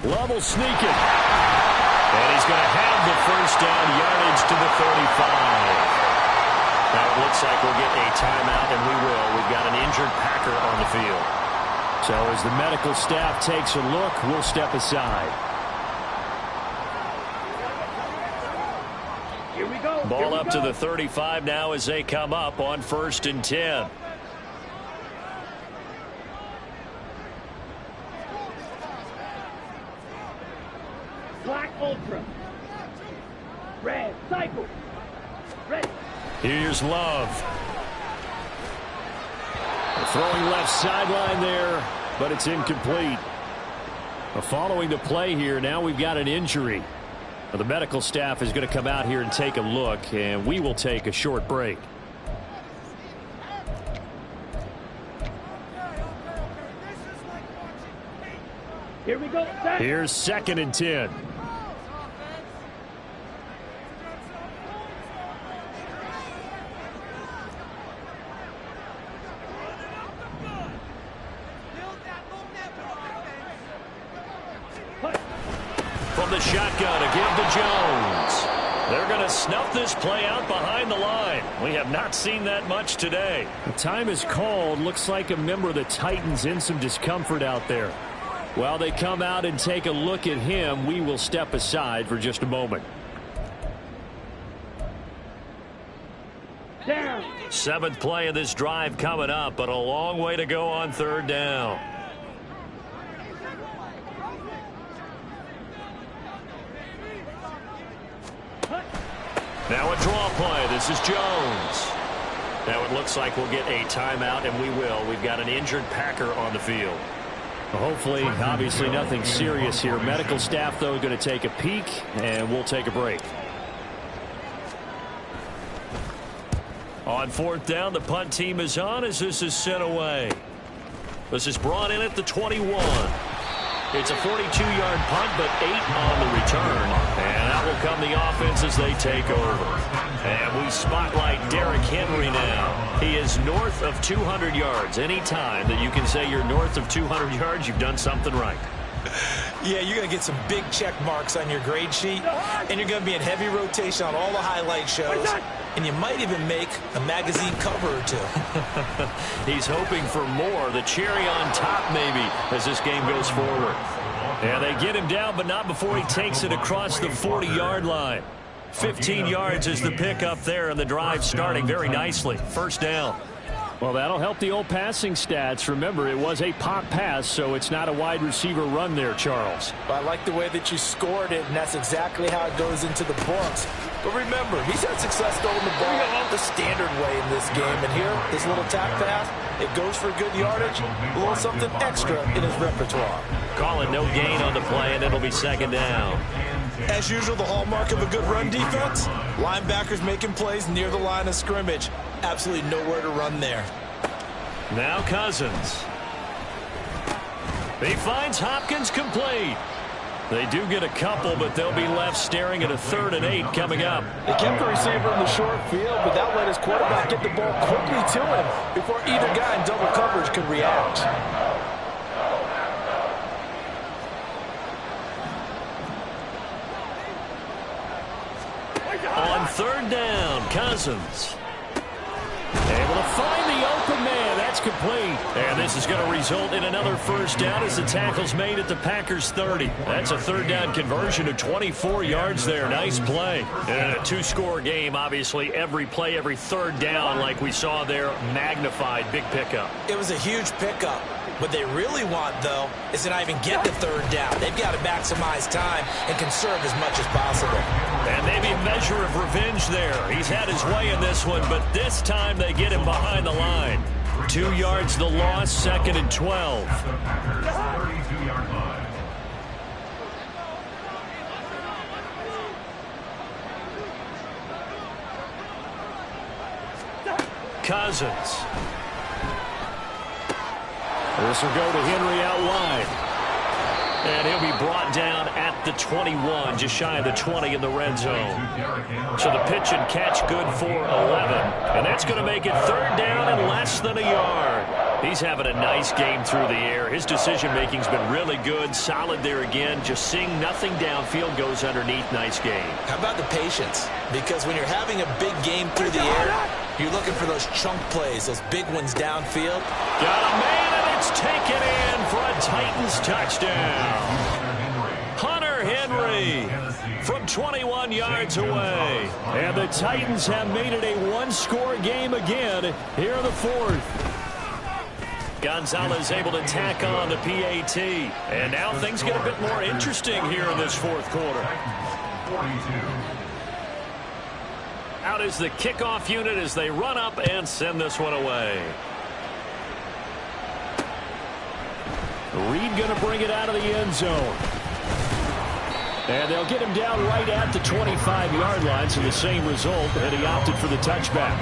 Love will sneak it. And he's going to have the first down, yardage to the 35. Now it looks like we'll get a timeout, and we will. We've got an injured Packer on the field. So as the medical staff takes a look, we'll step aside. Here we go. Ball up to the 35 now as they come up on 1st and 10. Black Ultra. Red Cycle. Ready. Here's Love. Throwing left sideline there, but it's incomplete. Following the play here, now we've got an injury. The medical staff is going to come out here and take a look, and we will take a short break. Here we go. Set. Here's 2nd and 10. From the shotgun to give to Jones. They're going to snuff this play out behind the line. We have not seen that much today. The time is called. Looks like a member of the Titans in some discomfort out there. While they come out and take a look at him, we will step aside for just a moment. Down. 7th play of this drive coming up, but a long way to go on 3rd down. Now a draw play. This is Jones. Now it looks like we'll get a timeout, and we will. We've got an injured Packer on the field. Well, hopefully, obviously nothing serious here. Medical staff, though, going to take a peek, and we'll take a break. On 4th down, the punt team is on as this is sent away. This is brought in at the 21. It's a 42-yard punt, but 8 on the return. And that will come the offense as they take over. And we spotlight Derrick Henry now. He is north of 200 yards. Any time that you can say you're north of 200 yards, you've done something right. Yeah, you're going to get some big check marks on your grade sheet, and you're going to be in heavy rotation on all the highlight shows, and you might even make a magazine cover or two. He's hoping for more, the cherry on top maybe, as this game goes forward. Yeah, they get him down, but not before he takes it across the 40-yard line. 15 yards is the pickup there, and the drive starting very nicely. 1st down. Well, that'll help the old passing stats. Remember, it was a pop pass, so it's not a wide receiver run there, Charles. I like the way that you scored it, and that's exactly how it goes into the books. But remember, he's had success throwing the ball the standard way in this game. And here, this little tap pass, it goes for good yardage, a little something extra in his repertoire. Calling no gain on the play, and it'll be 2nd down. As usual, the hallmark of a good run defense, linebackers making plays near the line of scrimmage. Absolutely nowhere to run there. Now Cousins. He finds Hopkins complete. They do get a couple, but they'll be left staring at a 3rd and 8 coming up. They kept the receiver in the short field, but that let his quarterback get the ball quickly to him before either guy in double coverage could react. On 3rd down, Cousins. Able to find the open man. That's complete. And this is going to result in another 1st down as the tackle's made at the Packers' 30. That's a 3rd down conversion of 24 yards there. Nice play. And in a 2-score game, obviously, every play, every 3rd down, like we saw there, magnified. Big pickup. It was a huge pickup. What they really want, though, is to not even get the 3rd down. They've got to maximize time and conserve as much as possible. And maybe a measure of revenge there. He's had his way in this one, but this time they get him behind the line. 2 yards the loss, 2nd and 12. 32-yard line. Cousins. This will go to Henry out wide. And he'll be brought down at the 21, just shy of the 20 in the red zone. So the pitch and catch good for 11. And that's going to make it third down and less than a yard. He's having a nice game through the air. His decision-making's been really good. Solid there again. Just seeing nothing downfield goes underneath. Nice game. How about the patience? Because when you're having a big game through the air, you're looking for those chunk plays, those big ones downfield. Got a man, and it's taken in for a Titans touchdown. Hunter Henry from 21 yards away. And the Titans have made it a one-score game again here in the fourth. Gonzalez able to tack on the PAT. And now things get a bit more interesting here in this fourth quarter. Out is the kickoff unit as they run up and send this one away. Reed going to bring it out of the end zone. And they'll get him down right at the 25-yard line, so the same result, and he opted for the touchback.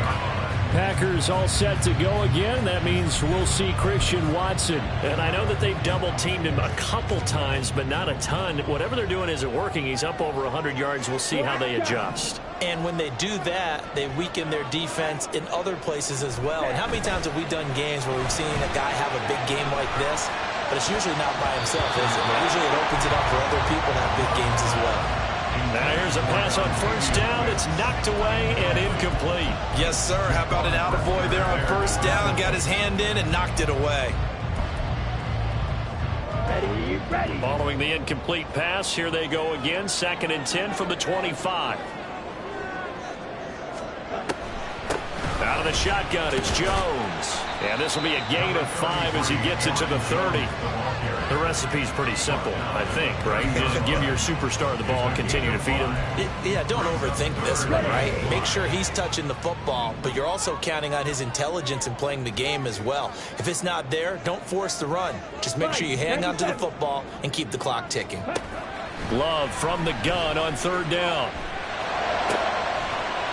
Packers all set to go again. That means we'll see Christian Watson. And I know that they've double-teamed him a couple times, but not a ton. Whatever they're doing isn't working. He's up over 100 yards. We'll see how they adjust. And when they do that, they weaken their defense in other places as well. And how many times have we done games where we've seen a guy have a big game like this? But it's usually not by himself, is it? But usually it opens it up for other people to have big games as well. Now here's a pass on first down. It's knocked away and incomplete. Yes, sir. How about an out-of-boy there on first down? Got his hand in and knocked it away. Ready, ready. Following the incomplete pass, here they go again. 2nd and 10 from the 25. Out of the shotgun, it's Jones. And this will be a gain of 5 as he gets it to the 30. The recipe's pretty simple, I think, right? Just give your superstar the ball, continue to feed him. Yeah, don't overthink this one, right? Make sure he's touching the football, but you're also counting on his intelligence in playing the game as well. If it's not there, don't force the run. Just make sure you hang on to the football and keep the clock ticking. Love from the gun on third down.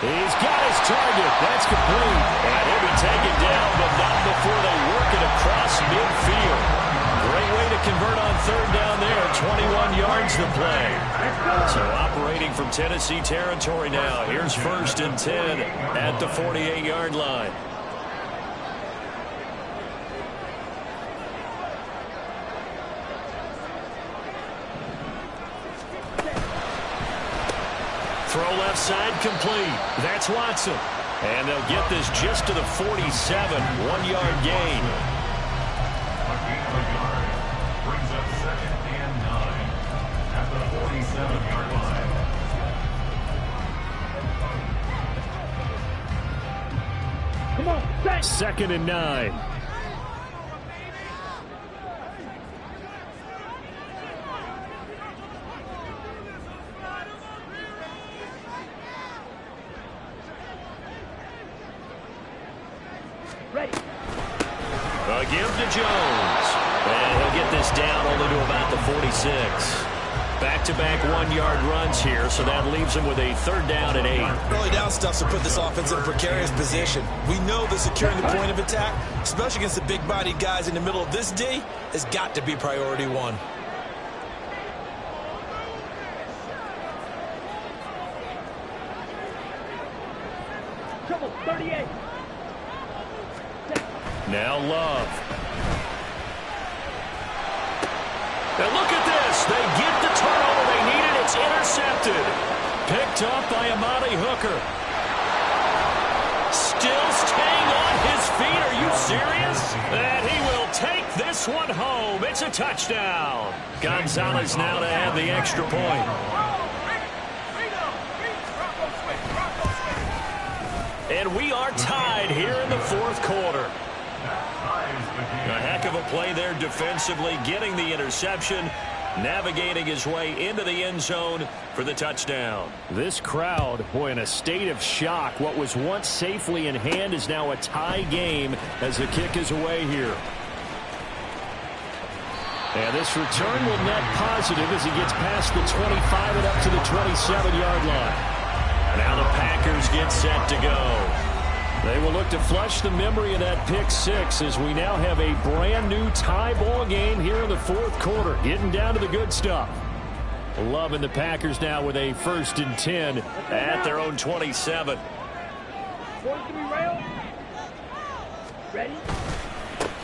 He's got his target. That's complete. And he'll be taken down, but not before they work it across midfield. Great way to convert on third down there. 21 yards to play. So operating from Tennessee territory now. Here's 1st and 10 at the 48-yard line. Throw left side complete. That's Watson. And they'll get this just to the 47. 1-yard gain. A gain of a yard brings up 2nd and 9 at the 47-yard line. Come on, set. 2nd and 9. Ready. A give to Jones. And he'll get this down only to about the 46. Back-to-back 1-yard runs here, so that leaves him with a 3rd down and 8. Early down stuff to put this offense in a precarious position. We know that securing the point of attack, especially against the big-bodied guys in the middle of this D, has got to be priority 1. Trouble, 38. Now Love. And look at this. They get the turnover they needed. It's intercepted. Picked up by Amani Hooker. Still staying on his feet. Are you serious? And he will take this one home. It's a touchdown. Gonzalez now to add the extra point. And we are tied here in the fourth quarter. A heck of a play there defensively, getting the interception, navigating his way into the end zone for the touchdown. This crowd, boy, in a state of shock. What was once safely in hand is now a tie game as the kick is away here. And this return will net positive as he gets past the 25 and up to the 27-yard line. Now the Packers get set to go. They will look to flush the memory of that pick six as we now have a brand new tie ball game here in the fourth quarter. Getting down to the good stuff. Loving the Packers now with a 1st and 10 at their own 27. Ready?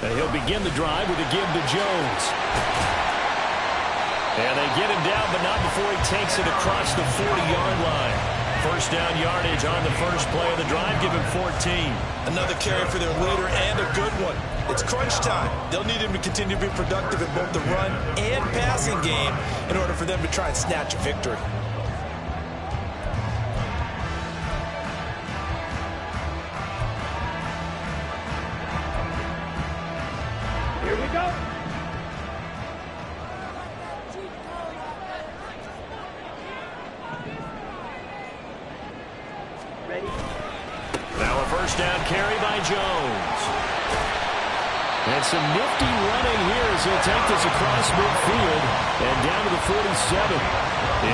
And he'll begin the drive with a give to Jones. And they get him down, but not before he takes it across the 40-yard line. First down yardage on the first play of the drive. Give him 14. Another carry for their leader and a good one. It's crunch time. They'll need him to continue to be productive in both the run and passing game in order for them to try and snatch a victory. Here we go. Ready? Now a first down carry by Jones. And some nifty running here as he'll take this across midfield and down to the 47.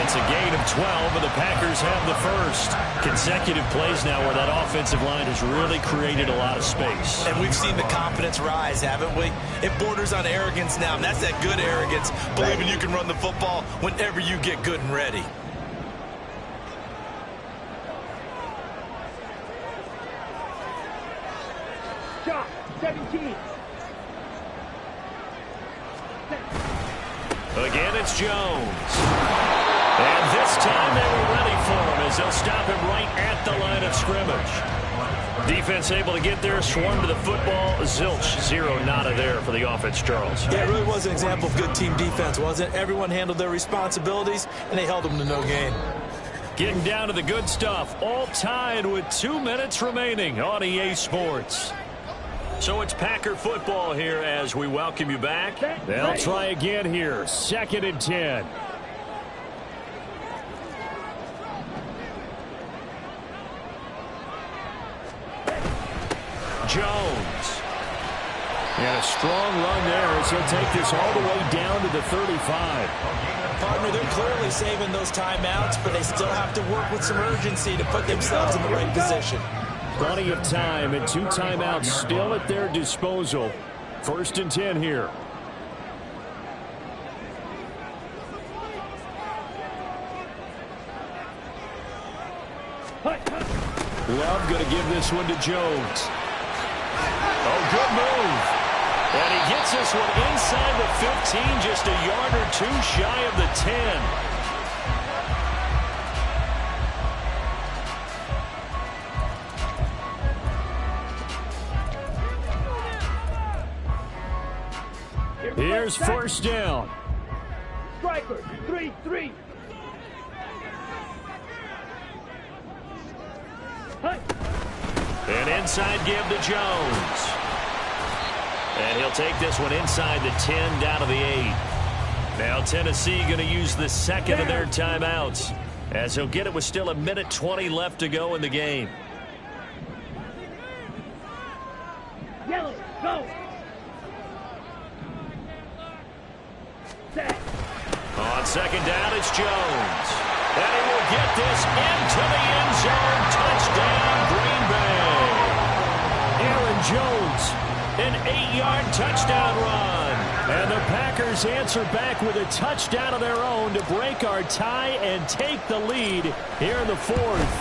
It's a gain of 12, and the Packers have the first. Consecutive plays now where that offensive line has really created a lot of space. And we've seen the confidence rise, haven't we? It borders on arrogance now, and that's that good arrogance, believing you can run the football whenever you get good and ready. Shot. 17. Again, it's Jones. And this time they were ready for him as they'll stop him right at the line of scrimmage. Defense able to get there, swarm to the football. Zilch, 0 nada there for the offense, Charles. Yeah, it really was an example of good team defense, wasn't it? Everyone handled their responsibilities, and they held them to no gain. Getting down to the good stuff, all tied with 2 minutes remaining on EA Sports. So it's Packer football here as we welcome you back. They'll try again here, 2nd and 10. Jones. And a strong run there as he'll take this all the way down to the 35. Partner, they're clearly saving those timeouts, but they still have to work with some urgency to put themselves in the right position. Plenty of time and 2 timeouts still at their disposal. 1st and 10 here. Love going to give this one to Jones. Oh, good move. And he gets this one inside the 15, just a yard or 2 shy of the 10. Here's 1st down. Striker, 3-3. And inside give to Jones. And he'll take this one inside the 10 down to the 8. Now Tennessee going to use the 2nd of their timeouts as he'll get it with still 1:20 left to go in the game. Yellow, go. Set. On 2nd down, it's Jones. And he will get this into the end zone. Touchdown, Green Bay. Aaron Jones, an 8-yard touchdown run. And the Packers answer back with a touchdown of their own to break our tie and take the lead here in the 4th.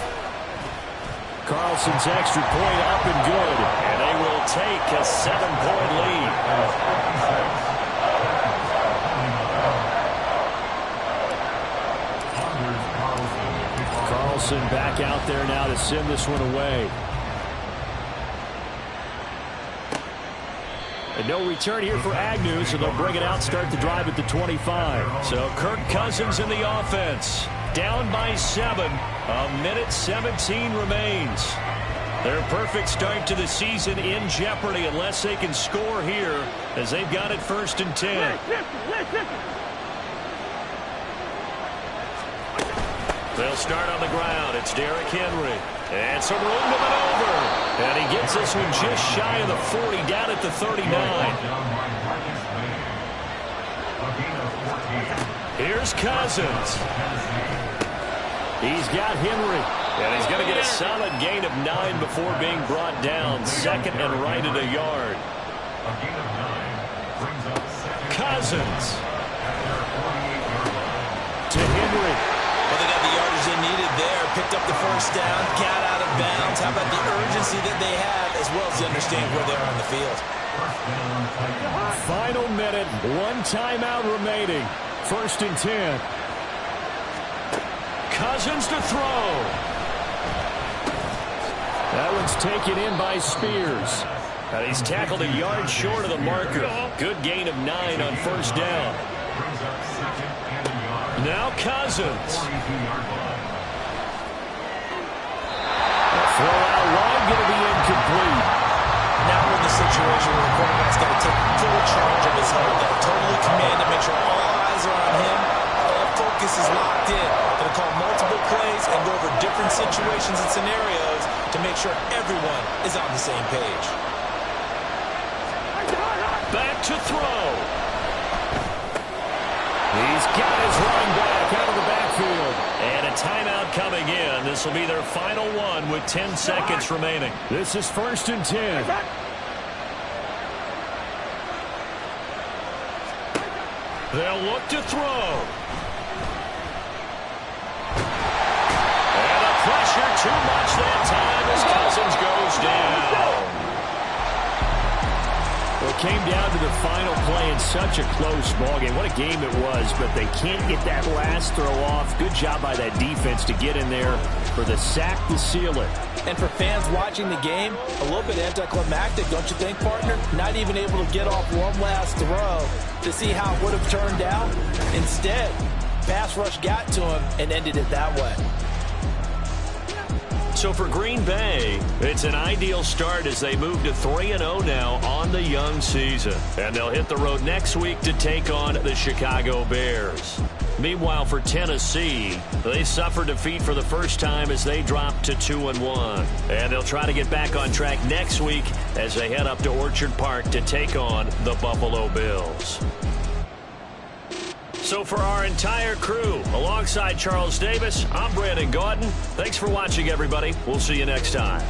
Carlson's extra point up and good. And they will take a 7-point lead. Carlson back out there now to send this one away. And no return here for Agnew, so they'll bring it out, start the drive at the 25. So Kirk Cousins in the offense. Down by 7. 1:17 remains. Their perfect start to the season in jeopardy unless they can score here as they've got it 1st and 10. They'll start on the ground. It's Derrick Henry. And some room to maneuver. And he gets this one just shy of the 40, down at the 39. Here's Cousins. He's got Henry. And he's going to get a solid gain of 9 before being brought down. Second and right at a yard. A gain of 9 brings up second. Cousins. At their 48-yard line. To Henry. Well, they got the yardage they needed there. Picked up the first down, got out of bounds. How about the urgency that they have, as well as they understand where they are on the field. First down, Titans. Final minute, 1 timeout remaining. 1st and 10. Cousins to throw. That one's taken in by Spears. And he's tackled a yard short of the marker. Good gain of 9 on 1st down. Brings up second and a yard. Now Cousins. 42-yard line. The throw out wide, going to be incomplete. Now we're in the situation where the quarterback's got to take full charge of his heart. Got to totally command it, make sure all eyes are on him. All focus is locked in. Going to call multiple plays and go over different situations and scenarios to make sure everyone is on the same page. Back to throw. He's got his running back out of the backfield. And a timeout coming in. This will be their final one with 10 seconds remaining. This is 1st and 10. They'll look to throw. And the pressure too much that time as Cousins goes down. Well, it came down to the final play in such a close ballgame. What a game it was, but they can't get that last throw off. Good job by that defense to get in there for the sack to seal it. And for fans watching the game, a little bit anticlimactic, don't you think, partner? Not even able to get off one last throw to see how it would have turned out. Instead, pass rush got to him and ended it that way. So for Green Bay, it's an ideal start as they move to 3-0 now on the young season. And they'll hit the road next week to take on the Chicago Bears. Meanwhile, for Tennessee, they suffered defeat for the first time as they dropped to 2-1. And they'll try to get back on track next week as they head up to Orchard Park to take on the Buffalo Bills. So for our entire crew, alongside Charles Davis, I'm Brandon Gaudin. Thanks for watching, everybody. We'll see you next time.